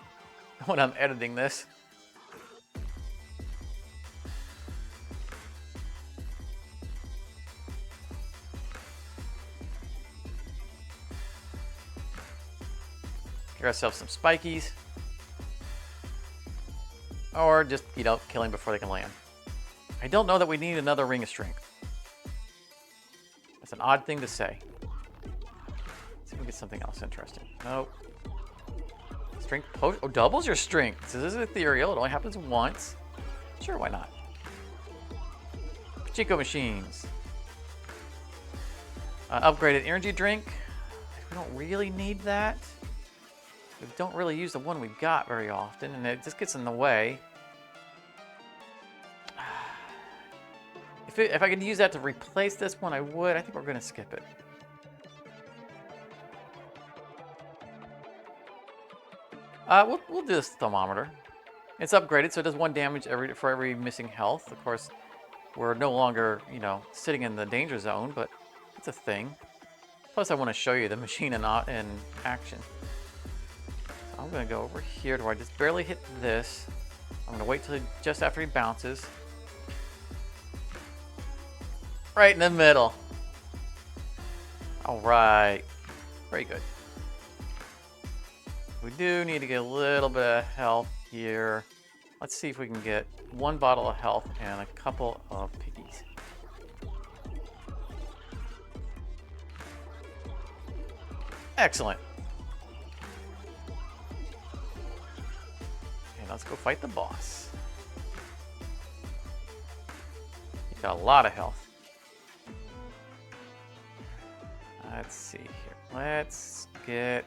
when I'm editing this. Get ourselves some spikies. Or just, kill him before they can land. I don't know that we need another ring of strength. That's an odd thing to say. Let's see if we get something else interesting. Nope. Strength potion. Oh, doubles your strength. So this is ethereal. It only happens once. Sure, why not? Pachinko machines. Upgraded energy drink. We don't really need that. We don't really use the one we got very often, and it just gets in the way. If I could use that to replace this one, I would. I think we're going to skip it. We'll do this thermometer. It's upgraded, so it does 1 damage for every missing health. Of course, we're no longer, sitting in the danger zone, but it's a thing. Plus, I want to show you the machine in action. So I'm going to go over here to where I just barely hit this. I'm going to wait till just after he bounces. Right in the middle. All right. Very good. We do need to get a little bit of health here. Let's see if we can get 1 bottle of health and a couple of piggies. Excellent. And let's go fight the boss. He's got a lot of health. Let's see here. Let's get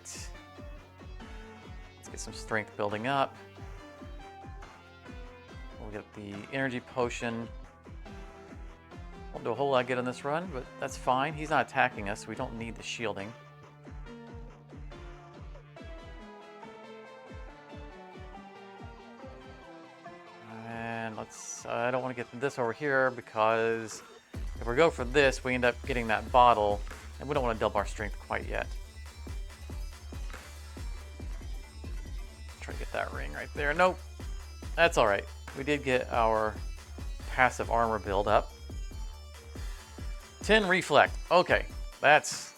some strength building up. We'll get the energy potion. Won't do a whole lot good on this run, but that's fine. He's not attacking us. We don't need the shielding. And I don't want to get this over here because if we go for this, we end up getting that bottle, and we don't want to double our strength quite yet. Try to get that ring right there. Nope. That's all right. We did get our passive armor build up. 10 reflect. Okay, that's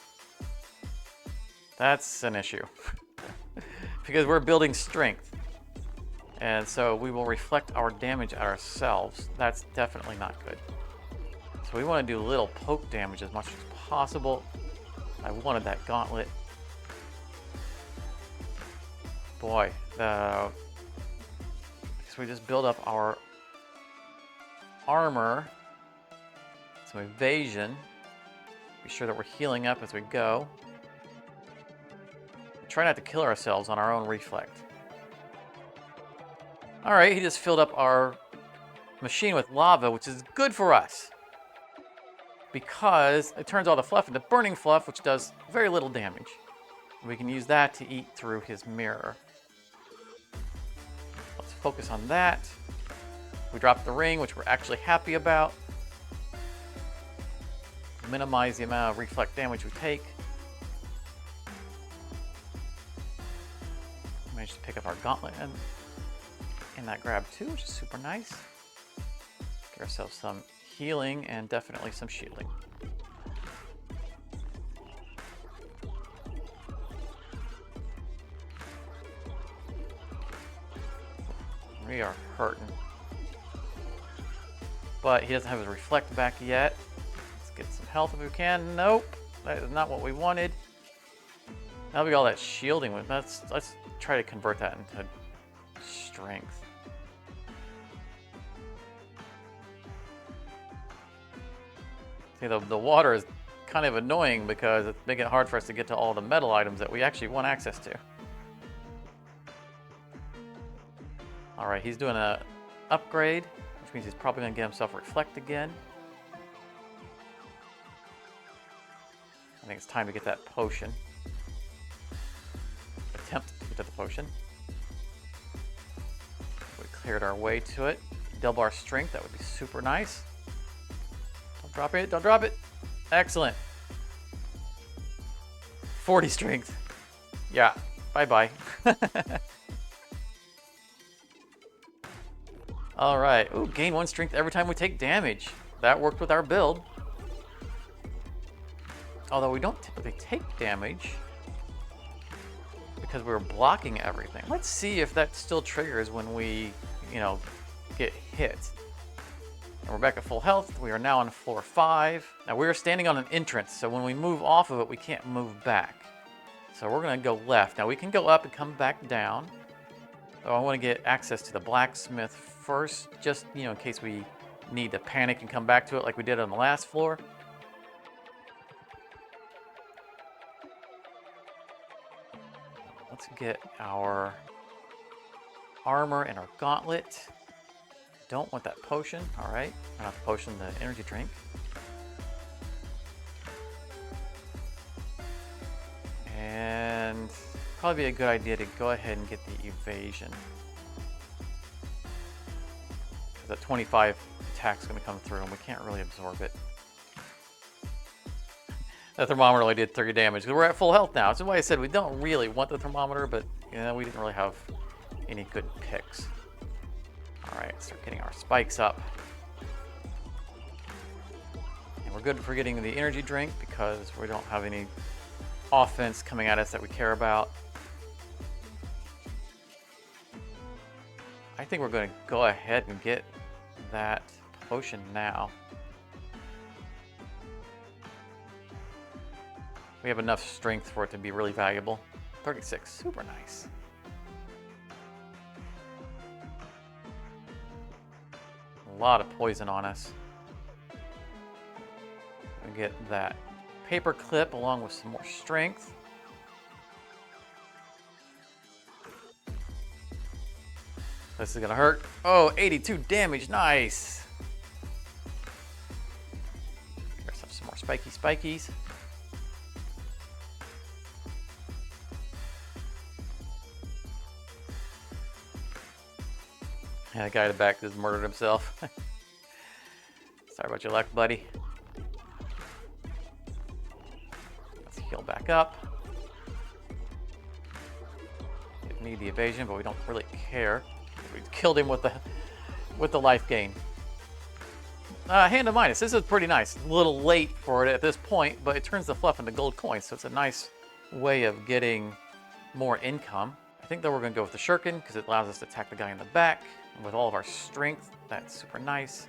an issue because we're building strength, and so we will reflect our damage at ourselves. That's definitely not good. So we want to do a little poke damage as much as possible. I wanted that gauntlet. Boy, because we just build up our armor, some evasion. Be sure that we're healing up as we go. Try not to kill ourselves on our own reflect. All right, he just filled up our machine with lava, which is good for us because it turns all the fluff into burning fluff, which does very little damage. We can use that to eat through his mirror. Let's focus on that. We dropped the ring, which we're actually happy about. Minimize the amount of reflect damage we take. Managed to pick up our gauntlet and that grab too, which is super nice. Get ourselves some healing and definitely some shielding. We are hurting. But he doesn't have his reflect back yet. Let's get some health if we can. Nope, that is not what we wanted. Now we got all that shielding with. Let's try to convert that into strength. See, the water is kind of annoying because it's making it hard for us to get to all the metal items that we actually want access to. All right, he's doing a upgrade, which means he's probably going to get himself reflect again. I think it's time to get that potion. Attempt to get to the potion. We cleared our way to it. Double our strength, that would be super nice. Don't drop it, don't drop it. Excellent. 40 strength. Yeah, bye-bye. All right, ooh, gain 1 strength every time we take damage. That worked with our build. Although we don't typically take damage because we're blocking everything. Let's see if that still triggers when we, get hit. And we're back at full health. We are now on floor 5. Now we are standing on an entrance, so when we move off of it, we can't move back. So we're gonna go left. Now we can go up and come back down. So I wanna get access to the blacksmith first, just, in case we need to panic and come back to it like we did on the last floor. Let's get our armor and our gauntlet. Don't want that potion. All right, not the potion, the energy drink. And probably be a good idea to go ahead and get the evasion. Because that 25 attack's going to come through and we can't really absorb it. The thermometer only did 3 damage. We're at full health now. That's why I said we don't really want the thermometer, but you know, we didn't really have any good picks. Alright, start getting our spikes up. And we're good for getting the energy drink because we don't have any offense coming at us that we care about. I think we're going to go ahead and get that potion now. We have enough strength for it to be really valuable. 36, super nice. A lot of poison on us. We get that paper clip along with some more strength. This is gonna hurt. Oh, 82 damage, nice. There's some more spikies. Yeah, the guy in the back just murdered himself. Sorry about your luck, buddy. Let's heal back up. Didn't need the evasion, but we don't really care. We killed him with the life gain. Hand of Midas. This is pretty nice. A little late for it at this point, but it turns the fluff into gold coins, so it's a nice way of getting more income. I think that we're going to go with the shuriken because it allows us to attack the guy in the back. And with all of our strength, that's super nice.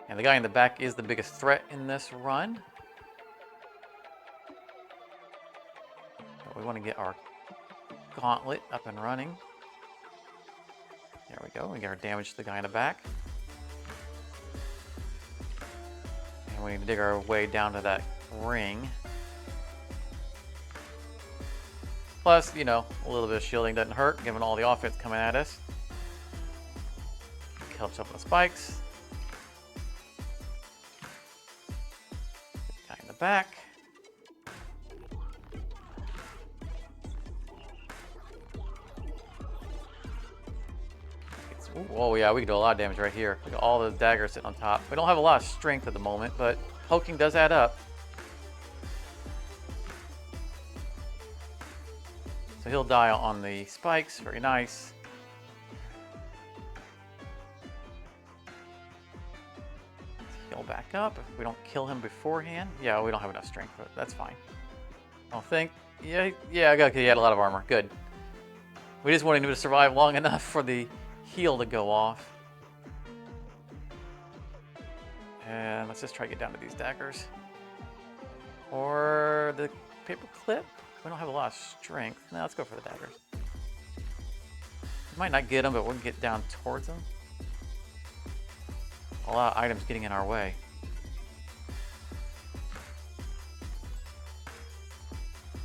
And the guy in the back is the biggest threat in this run. But we want to get our gauntlet up and running. There we go. We get our damage to the guy in the back. And we need to dig our way down to that ring. Plus, you know, a little bit of shielding doesn't hurt, given all the offense coming at us. Helps up with the spikes. Guy in the back. Ooh, oh yeah, we can do a lot of damage right here. Look at all those daggers sitting on top. We don't have a lot of strength at the moment, but poking does add up. So he'll die on the spikes, very nice. Let's heal back up if we don't kill him beforehand. Yeah, we don't have enough strength, but that's fine. I don't think. Yeah, okay, he had a lot of armor. Good. We just wanted him to survive long enough for the heal to go off. And let's just try to get down to these daggers. Or the paper clip. We don't have a lot of strength. Now let's go for the daggers. We might not get them, but we'll get down towards them. A lot of items getting in our way.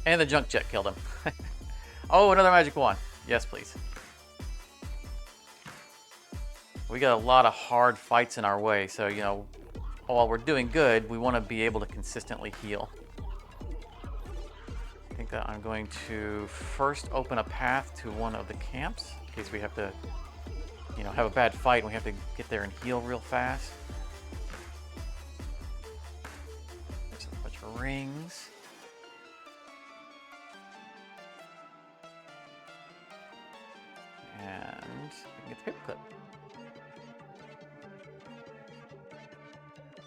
And the junk jet killed him. Oh, another magic wand. Yes, please. We got a lot of hard fights in our way, so, you know, while we're doing good, we want to be able to consistently heal. I think that I'm going to first open a path to one of the camps in case we have to, you know, have a bad fight and we have to get there and heal real fast. There's a bunch of rings. And we can get the paperclip.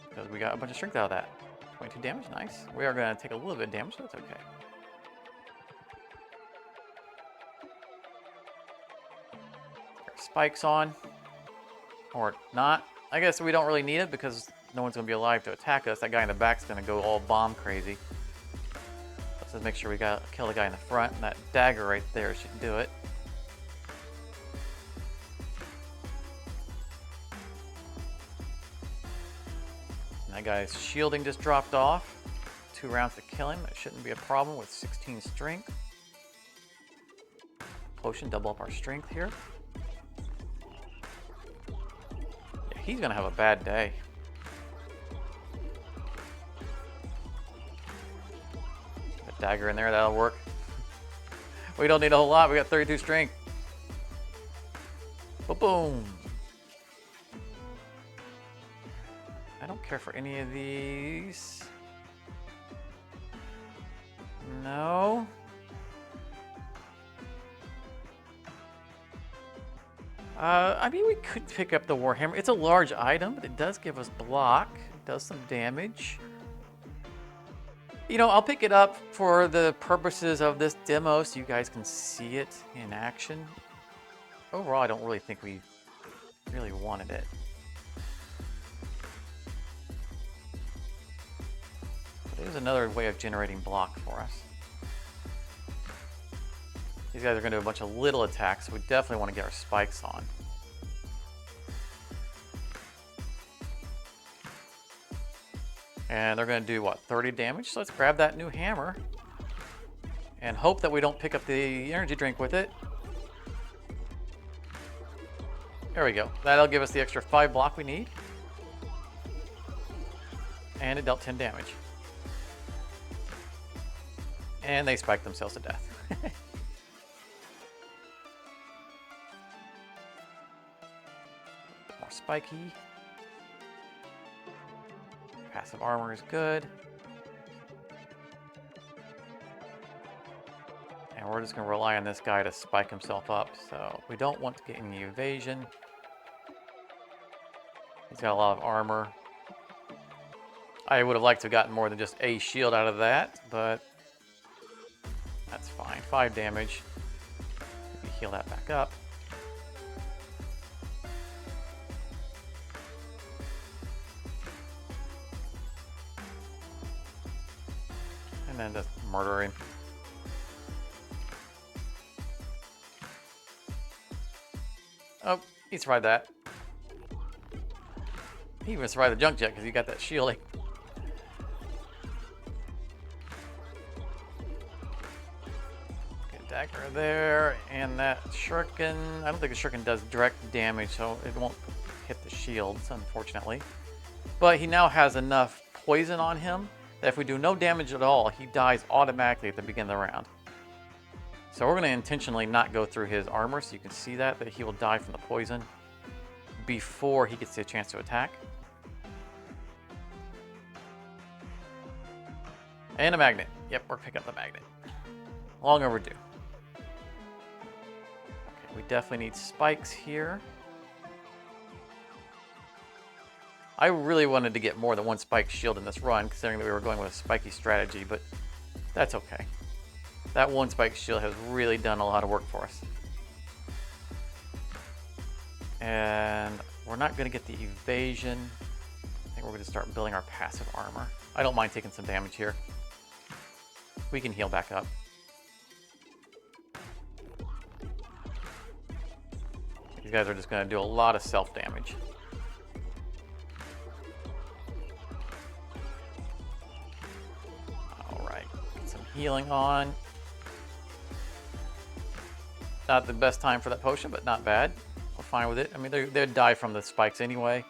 Because we got a bunch of strength out of that. 22 damage, nice. We are going to take a little bit of damage, so that's okay. Spikes on, or not. I guess we don't really need it because no one's going to be alive to attack us. That guy in the back's going to go all bomb crazy. Let's just make sure we kill the guy in the front, and that dagger right there should do it. And that guy's shielding just dropped off. 2 rounds to kill him. That shouldn't be a problem with 16 strength. Potion, double up our strength here. He's gonna have a bad day. dagger in there, that'll work. We don't need a whole lot, we got 32 strength. Boom! I don't care for any of these. No. I mean, we could pick up the Warhammer. It's a large item, but it does give us block. It does some damage. You know, I'll pick it up for the purposes of this demo so you guys can see it in action. Overall, I don't really think we really wanted it. There's another way of generating block for us. These guys are going to do a bunch of little attacks, so we definitely want to get our spikes on. And they're going to do, what, 30 damage? So let's grab that new hammer and hope that we don't pick up the energy drink with it. There we go. That'll give us the extra 5 block we need. And it dealt 10 damage. And they spiked themselves to death. More spiky. Passive armor is good. And we're just going to rely on this guy to spike himself up. So we don't want to get any evasion. He's got a lot of armor. I would have liked to have gotten more than just a shield out of that, but that's fine. 5 damage. Maybe heal that back up. And then just murder him. Oh, he survived that. He even survived the junk jet because he got that shielding. Okay, dagger there, and that shuriken. I don't think the shuriken does direct damage, so it won't hit the shields, unfortunately. But he now has enough poison on him that if we do no damage at all, he dies automatically at the beginning of the round. So we're going to intentionally not go through his armor so you can see that he will die from the poison before he gets a chance to attack. And a magnet. Yep, we're picking up the magnet. Long overdue. Okay, we definitely need spikes here. I really wanted to get more than one spike shield in this run, considering that we were going with a spiky strategy, but that's okay. That one spike shield has really done a lot of work for us. And we're not going to get the evasion. I think we're going to start building our passive armor. I don't mind taking some damage here. We can heal back up. These guys are just going to do a lot of self-damage. Alright, get some healing on. Not the best time for that potion, but not bad. We're fine with it. I mean, they'd die from the spikes anyway.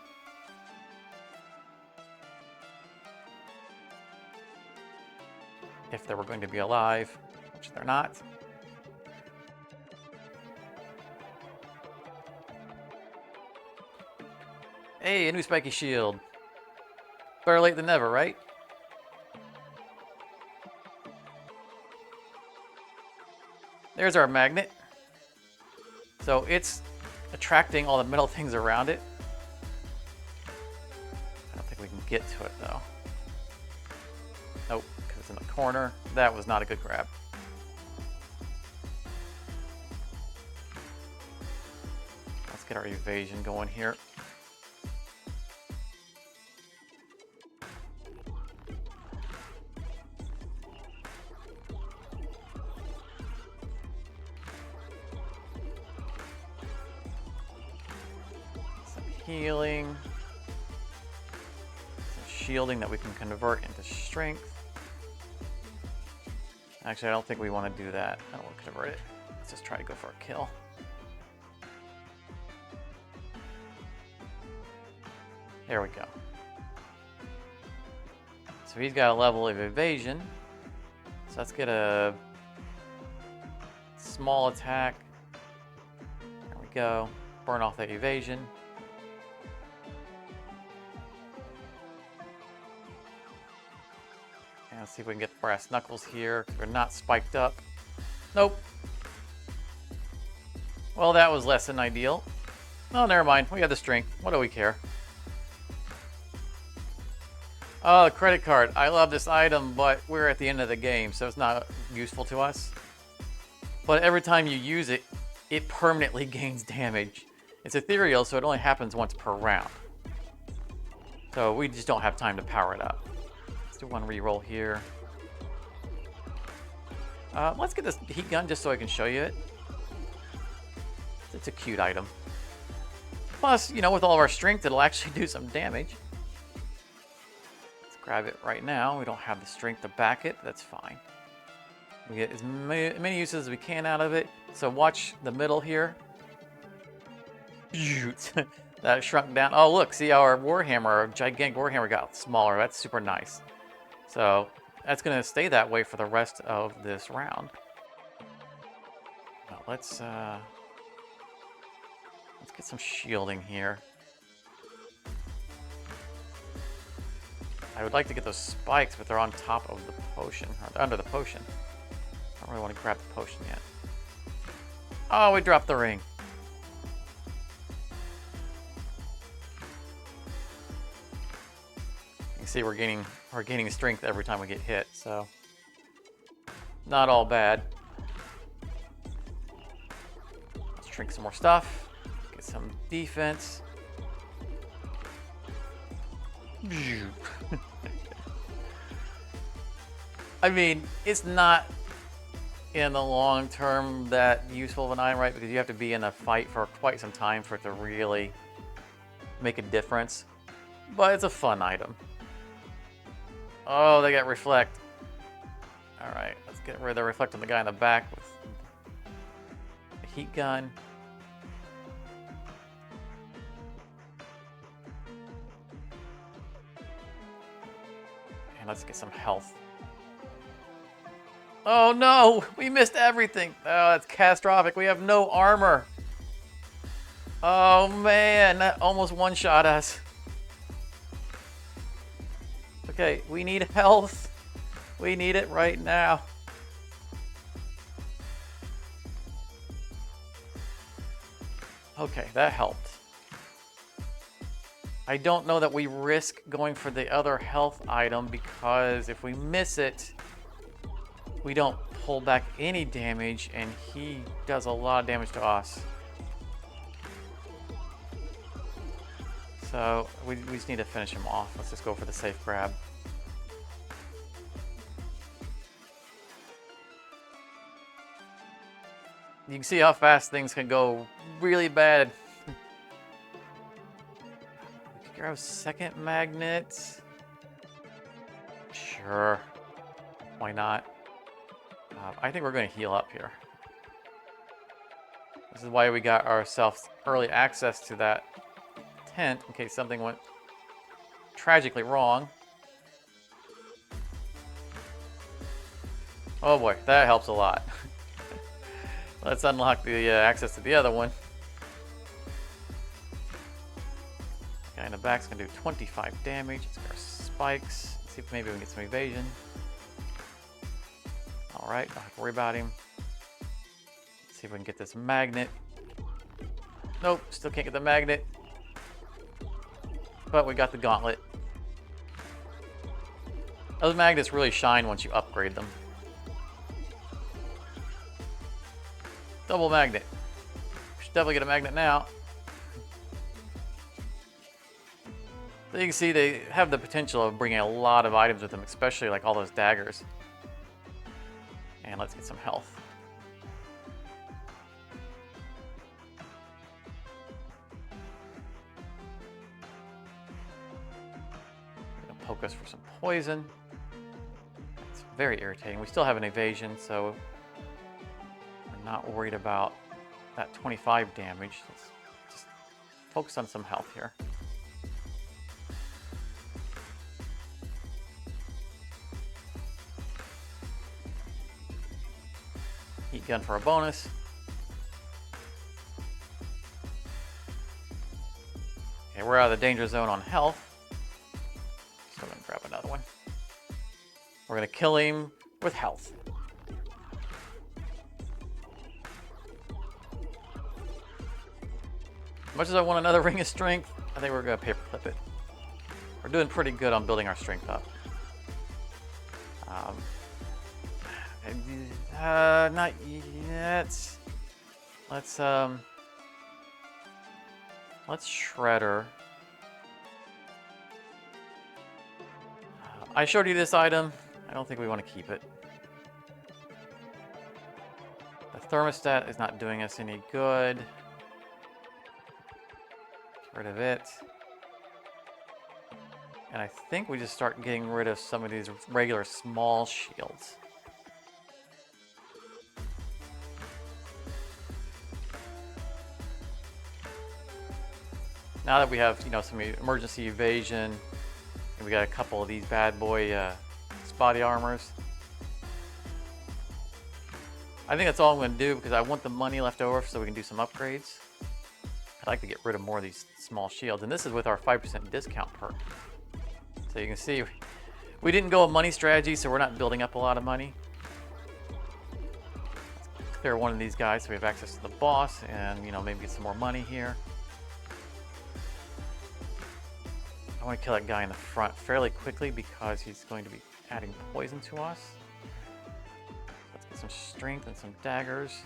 If they were going to be alive, which they're not. Hey, a new spiky shield. Better late than never, right? There's our magnet. So it's attracting all the metal things around it. I don't think we can get to it though. Nope, because it's in the corner. That was not a good grab. Let's get our evasion going here. Some healing. Some shielding that we can convert into strength. Actually, I don't think we want to do that. I don't want to convert it. Let's just try to go for a kill. There we go. So he's got a level of evasion. So let's get a small attack. There we go. Burn off the evasion. And let's see if we can get brass knuckles here. They're not spiked up. Nope. Well, that was less than ideal. Oh, never mind. We have the strength. What do we care? Oh, the credit card. I love this item, but we're at the end of the game, so it's not useful to us. But every time you use it, it permanently gains damage. It's ethereal, so it only happens once per round. So we just don't have time to power it up. Let's do one reroll here. Let's get this heat gun just so I can show you it. It's a cute item. Plus, you know, with all of our strength, it'll actually do some damage. Let's grab it right now. We don't have the strength to back it. That's fine. We get as many uses as we can out of it. So watch the middle here. That shrunk down. Oh, look. See, our Warhammer, our gigantic Warhammer got smaller. That's super nice. So that's going to stay that way for the rest of this round. Now, let's get some shielding here. I would like to get those spikes, but they're on top of the potion, or they're under the potion. I don't really want to grab the potion yet. Oh, we dropped the ring. You can see we're gaining strength every time we get hit, so not all bad. Let's drink some more stuff. Get some defense. I mean, it's not in the long term that useful of an item, right? Because you have to be in a fight for quite some time for it to really make a difference. But it's a fun item. Oh, they got reflect. All right, let's get rid of the reflect on the guy in the back with the heat gun. And let's get some health. Oh no, we missed everything. Oh, that's catastrophic. We have no armor. Oh man, that almost one-shot us. Okay, we need health. We need it right now. Okay, that helped. I don't know that we risk going for the other health item because if we miss it, we don't pull back any damage, and he does a lot of damage to us. So we just need to finish him off. Let's just go for the safe grab. You can see how fast things can go really bad. We could grab a second magnet. Sure. Why not? I think we're going to heal up here. This is why we got ourselves early access to that tent in case something went tragically wrong. Oh boy, that helps a lot. Let's unlock the access to the other one. Guy in the back's going to do 25 damage. Let's get our spikes. Let's see if maybe we can get some evasion. Alright, don't have to worry about him. Let's see if we can get this magnet. Nope, still can't get the magnet. But we got the gauntlet. Those magnets really shine once you upgrade them. Double magnet. We should definitely get a magnet now. So you can see they have the potential of bringing a lot of items with them, especially like all those daggers. And let's get some health. Gonna poke us for some poison. It's very irritating. We still have an evasion, so we're not worried about that 25 damage. Let's just focus on some health here. Heat gun for a bonus. Okay, we're out of the danger zone on health. Still gonna grab another one. We're gonna kill him with health. As much as I want another ring of strength, I think we're gonna paperclip it. We're doing pretty good on building our strength up. Not yet. Let's Shredder. I showed you this item. I don't think we want to keep it. The thermostat is not doing us any good. Get rid of it. And I think we just start getting rid of some of these regular small shields. Now that we have, some emergency evasion, and we got a couple of these bad boy spotty armors. I think that's all I'm going to do because I want the money left over so we can do some upgrades. I'd like to get rid of more of these small shields, and this is with our 5% discount perk. So you can see we didn't go a money strategy, so we're not building up a lot of money. Let's clear one of these guys so we have access to the boss and, maybe get some more money here. I want to kill that guy in the front fairly quickly because he's going to be adding poison to us. Let's get some strength and some daggers.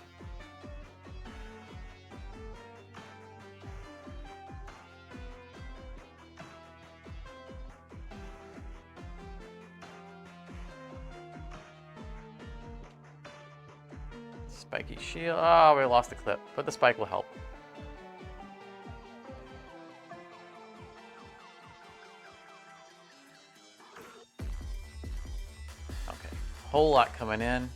Spiky shield. Oh, we lost the clip, but the spike will help. Okay, whole lot coming in.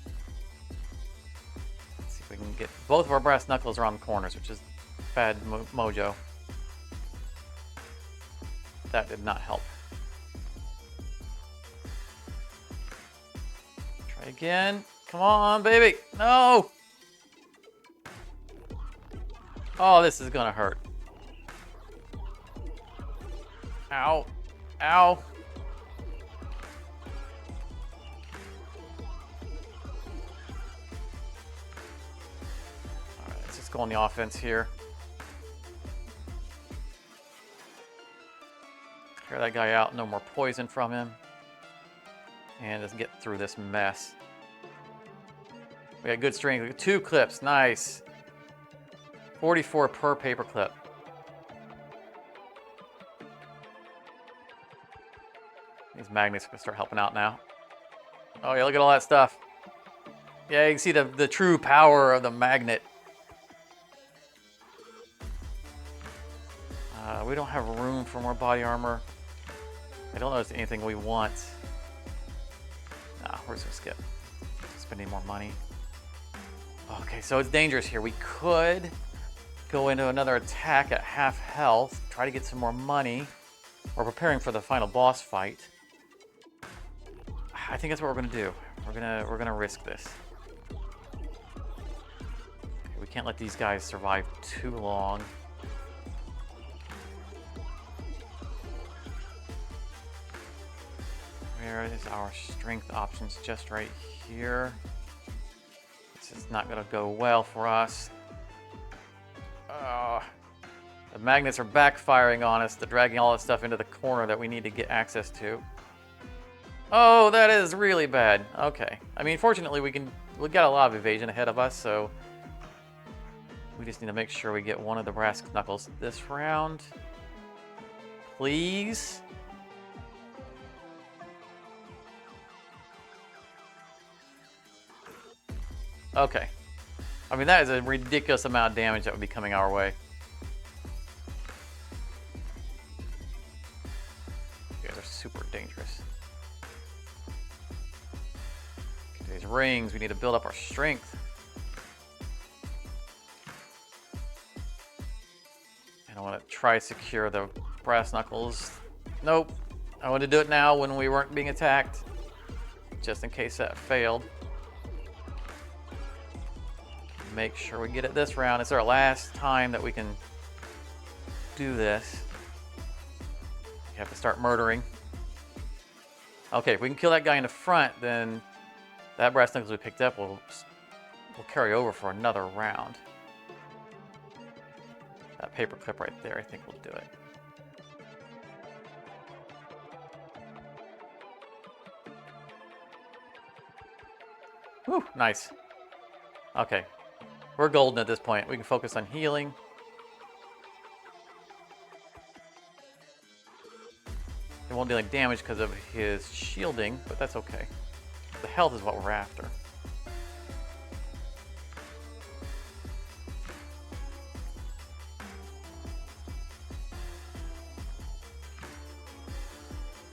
Let's see if we can get both of our brass knuckles around the corners, which is bad mojo. That did not help. Try again. Come on, baby. No! Oh, this is gonna hurt. Ow. Ow. Alright, let's just go on the offense here. Clear that guy out, no more poison from him. And let's get through this mess. We got good strength. We got 2 clips, nice. 44 per paper clip. These magnets are gonna start helping out now. Oh yeah, look at all that stuff. Yeah, you can see the true power of the magnet. We don't have room for more body armor. I don't know if there's anything we want. Nah, we're just gonna skip. Spending more money. Okay, so it's dangerous here. We could go into another attack at half health, try to get some more money. We're preparing for the final boss fight. I think that's what we're gonna do. We're gonna risk this. We can't let these guys survive too long. Where is our strength options? Just right here. This is not gonna go well for us. The magnets are backfiring on us. They're dragging all this stuff into the corner that we need to get access to. Oh, that is really bad. Okay. I mean, fortunately, we got a lot of evasion ahead of us, so we just need to make sure we get one of the brass knuckles this round. Please. Okay. I mean, that is a ridiculous amount of damage that would be coming our way. You guys are super dangerous. Okay, these rings, we need to build up our strength. And I want to try secure the brass knuckles. Nope. I want to do it now when we weren't being attacked. Just in case that failed. make sure we get it this round. It's our last time that we can do this. We have to start murdering. Okay, if we can kill that guy in the front, then that brass knuckles we picked up will carry over for another round. That paper clip right there, I think will do it. Whew, nice. Okay, we're golden at this point. We can focus on healing. It won't do any damage because of his shielding, but that's okay. The health is what we're after.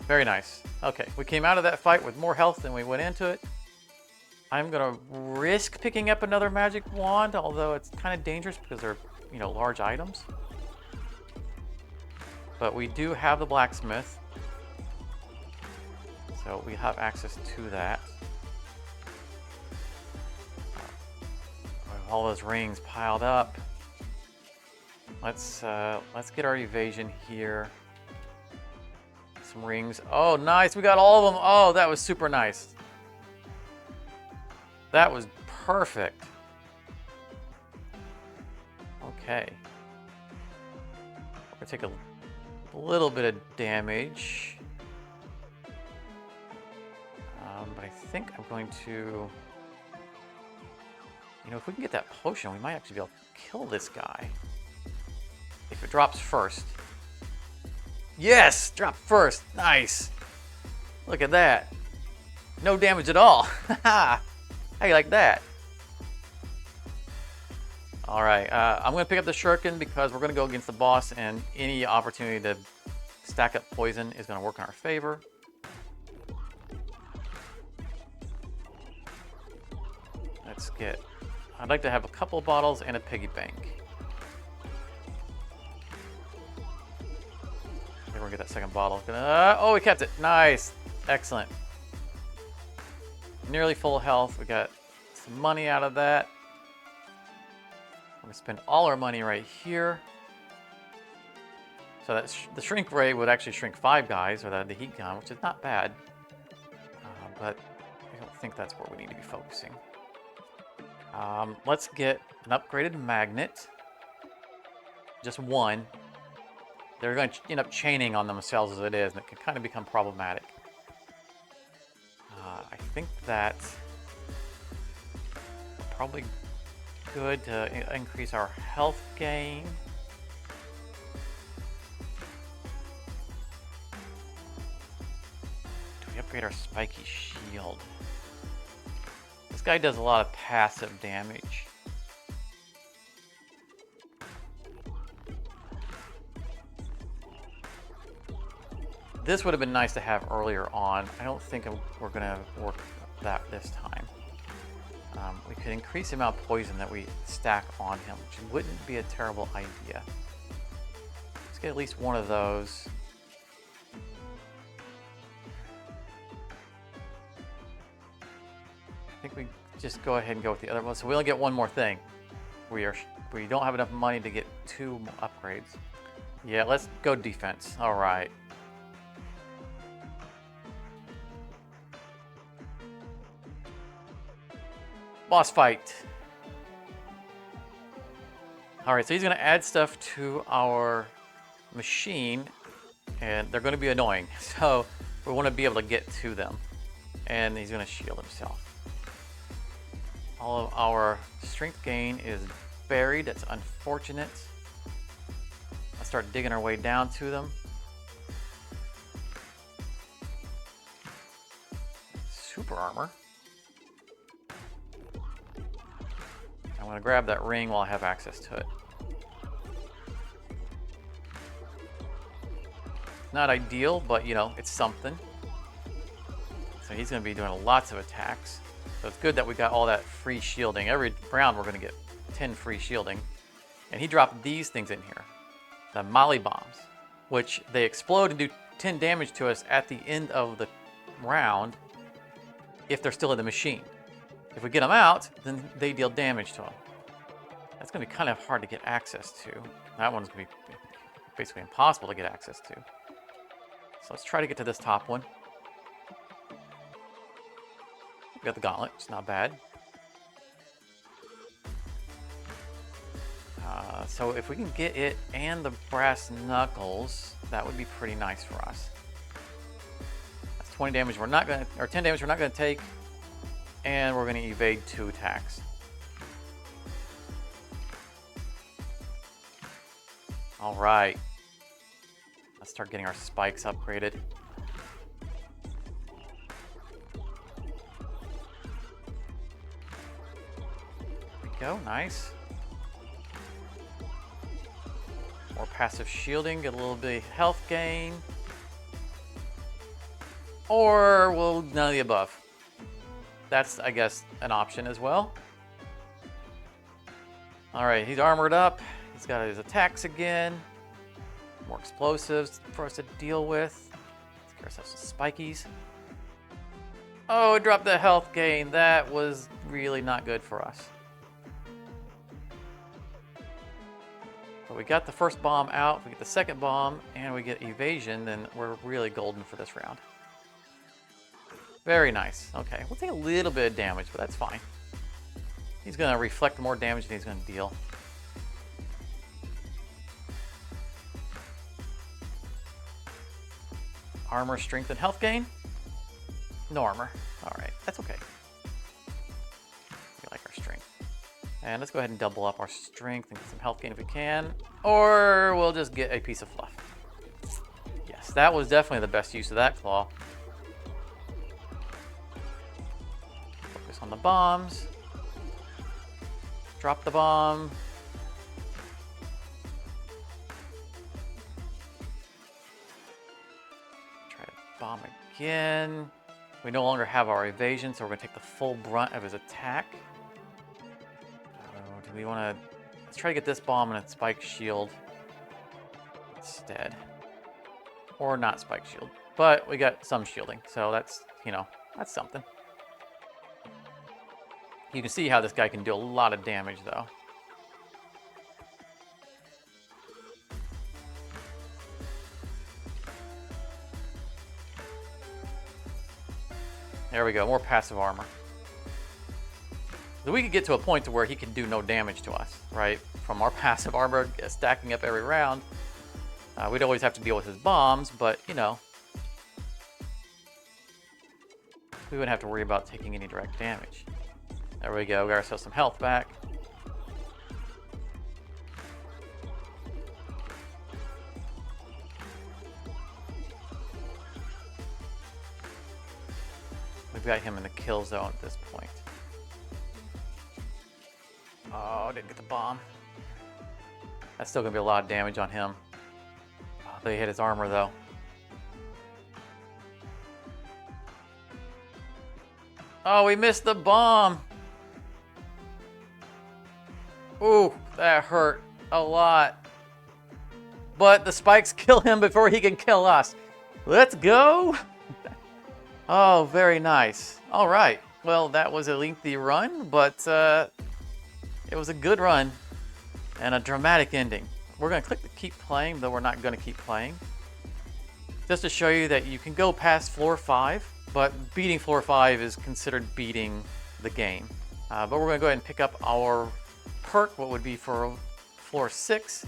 Very nice. Okay, we came out of that fight with more health than we went into it. I'm gonna risk picking up another magic wand, although it's kind of dangerous because they're, you know, large items. But we do have the blacksmith, so we have access to that. All those rings piled up. Let's get our evasion here. Some rings. Oh, nice! We got all of them. Oh, that was super nice. That was perfect. Okay. We're gonna take a little bit of damage. But I think I'm going to... You know, if we can get that potion, we might actually be able to kill this guy. If it drops first. Yes! Drop first! Nice! Look at that. No damage at all. Haha! How you like that? Alright, I'm going to pick up the shuriken because we're going to go against the boss, and any opportunity to stack up poison is going to work in our favor. Let's get... I'd like to have a couple of bottles and a piggy bank. We're going to get that second bottle. Oh, we kept it. Nice. Excellent. Nearly full health. We got some money out of that. We're going to spend all our money right here. So that the shrink ray would actually shrink 5 guys, or the heat gun, which is not bad. But I don't think that's where we need to be focusing. Let's get an upgraded magnet. Just one. They're going to end up chaining on themselves as it is, and it can kind of become problematic. I think that's probably good to increase our health gain. Do we upgrade our spiky shield? This guy does a lot of passive damage. This would have been nice to have earlier on. I don't think we're going to work that this time. We could increase the amount of poison that we stack on him, which wouldn't be a terrible idea. Let's get at least one of those. I think we just go ahead and go with the other one. So we only get one more thing. We don't have enough money to get 2 upgrades. Yeah, let's go defense. All right. Boss fight. Alright, so he's going to add stuff to our machine, and they're going to be annoying. So we want to be able to get to them. And he's going to shield himself. All of our strength gain is buried. That's unfortunate. Let's start digging our way down to them. Super armor. I'm going to grab that ring while I have access to it. Not ideal, but you know, it's something. So he's going to be doing lots of attacks. So it's good that we got all that free shielding. Every round we're going to get 10 free shielding. And he dropped these things in here. The molly bombs, which they explode and do 10 damage to us at the end of the round if they're still in the machine. If we get them out, then they deal damage to them. That's going to be kind of hard to get access to. That one's going to be basically impossible to get access to. So let's try to get to this top one. We got the gauntlet. It's not bad. So if we can get it and the brass knuckles, that would be pretty nice for us. That's 20 damage we're not going to, or 10 damage we're not going to take, and we're going to evade 2 attacks. All right. Let's start getting our spikes upgraded. There we go, nice. More passive shielding, get a little bit of health gain. Or we'll none of the above. That's, I guess, an option as well. All right, he's armored up. He's got his attacks again. More explosives for us to deal with. Let's get ourselves some spikies. Oh, it dropped the health gain. That was really not good for us. But we got the first bomb out, we get the second bomb, and we get evasion, then we're really golden for this round. Very nice. Okay, we'll take a little bit of damage, but that's fine. He's going to reflect more damage than he's going to deal. Armor, strength, and health gain. No armor. Alright, that's okay. We like our strength. And let's go ahead and double up our strength and get some health gain if we can. Or we'll just get a piece of fluff. Yes, that was definitely the best use of that claw. Focus on the bombs. Drop the bomb. Try to bomb again. We no longer have our evasion, so we're going to take the full brunt of his attack. Do we want to... Let's try to get this bomb and a spike shield instead. Or not spike shield. But we got some shielding, so that's, you know, that's something. You can see how this guy can do a lot of damage, though. There we go, more passive armor. So we could get to a point to where he can do no damage to us, right? From our passive armor stacking up every round. We'd always have to deal with his bombs, but, you know, we wouldn't have to worry about taking any direct damage. There we go, we got ourselves some health back. We've got him in the kill zone at this point. Oh, didn't get the bomb. That's still gonna be a lot of damage on him. Oh, they hit his armor though. Oh, we missed the bomb. Ooh, that hurt a lot. But the spikes kill him before he can kill us. Let's go. Oh, very nice. All right. Well, that was a lengthy run, but it was a good run and a dramatic ending. We're going to click the keep playing, though we're not going to keep playing. Just to show you that you can go past floor 5, but beating floor 5 is considered beating the game. But we're going to go ahead and pick up our perk, what would be for floor 6.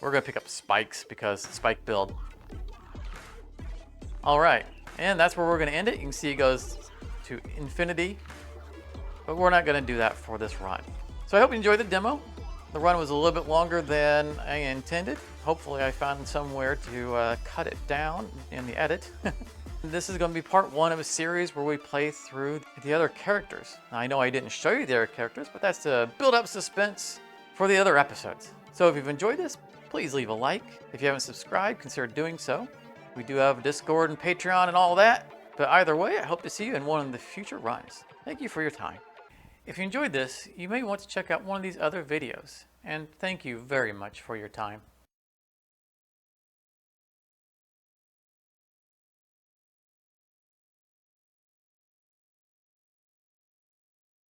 We're going to pick up spikes because spike build. All right. And that's where we're going to end it. You can see it goes to infinity, but we're not going to do that for this run. So I hope you enjoyed the demo. The run was a little bit longer than I intended. Hopefully I found somewhere to cut it down in the edit. This is going to be part 1 of a series where we play through the other characters. Now, I know I didn't show you the other characters, but that's to build up suspense for the other episodes. So if you've enjoyed this, please leave a like. If you haven't subscribed, consider doing so. We do have a Discord and Patreon and all that. But either way, I hope to see you in one of the future runs. Thank you for your time. If you enjoyed this, you may want to check out one of these other videos. And thank you very much for your time.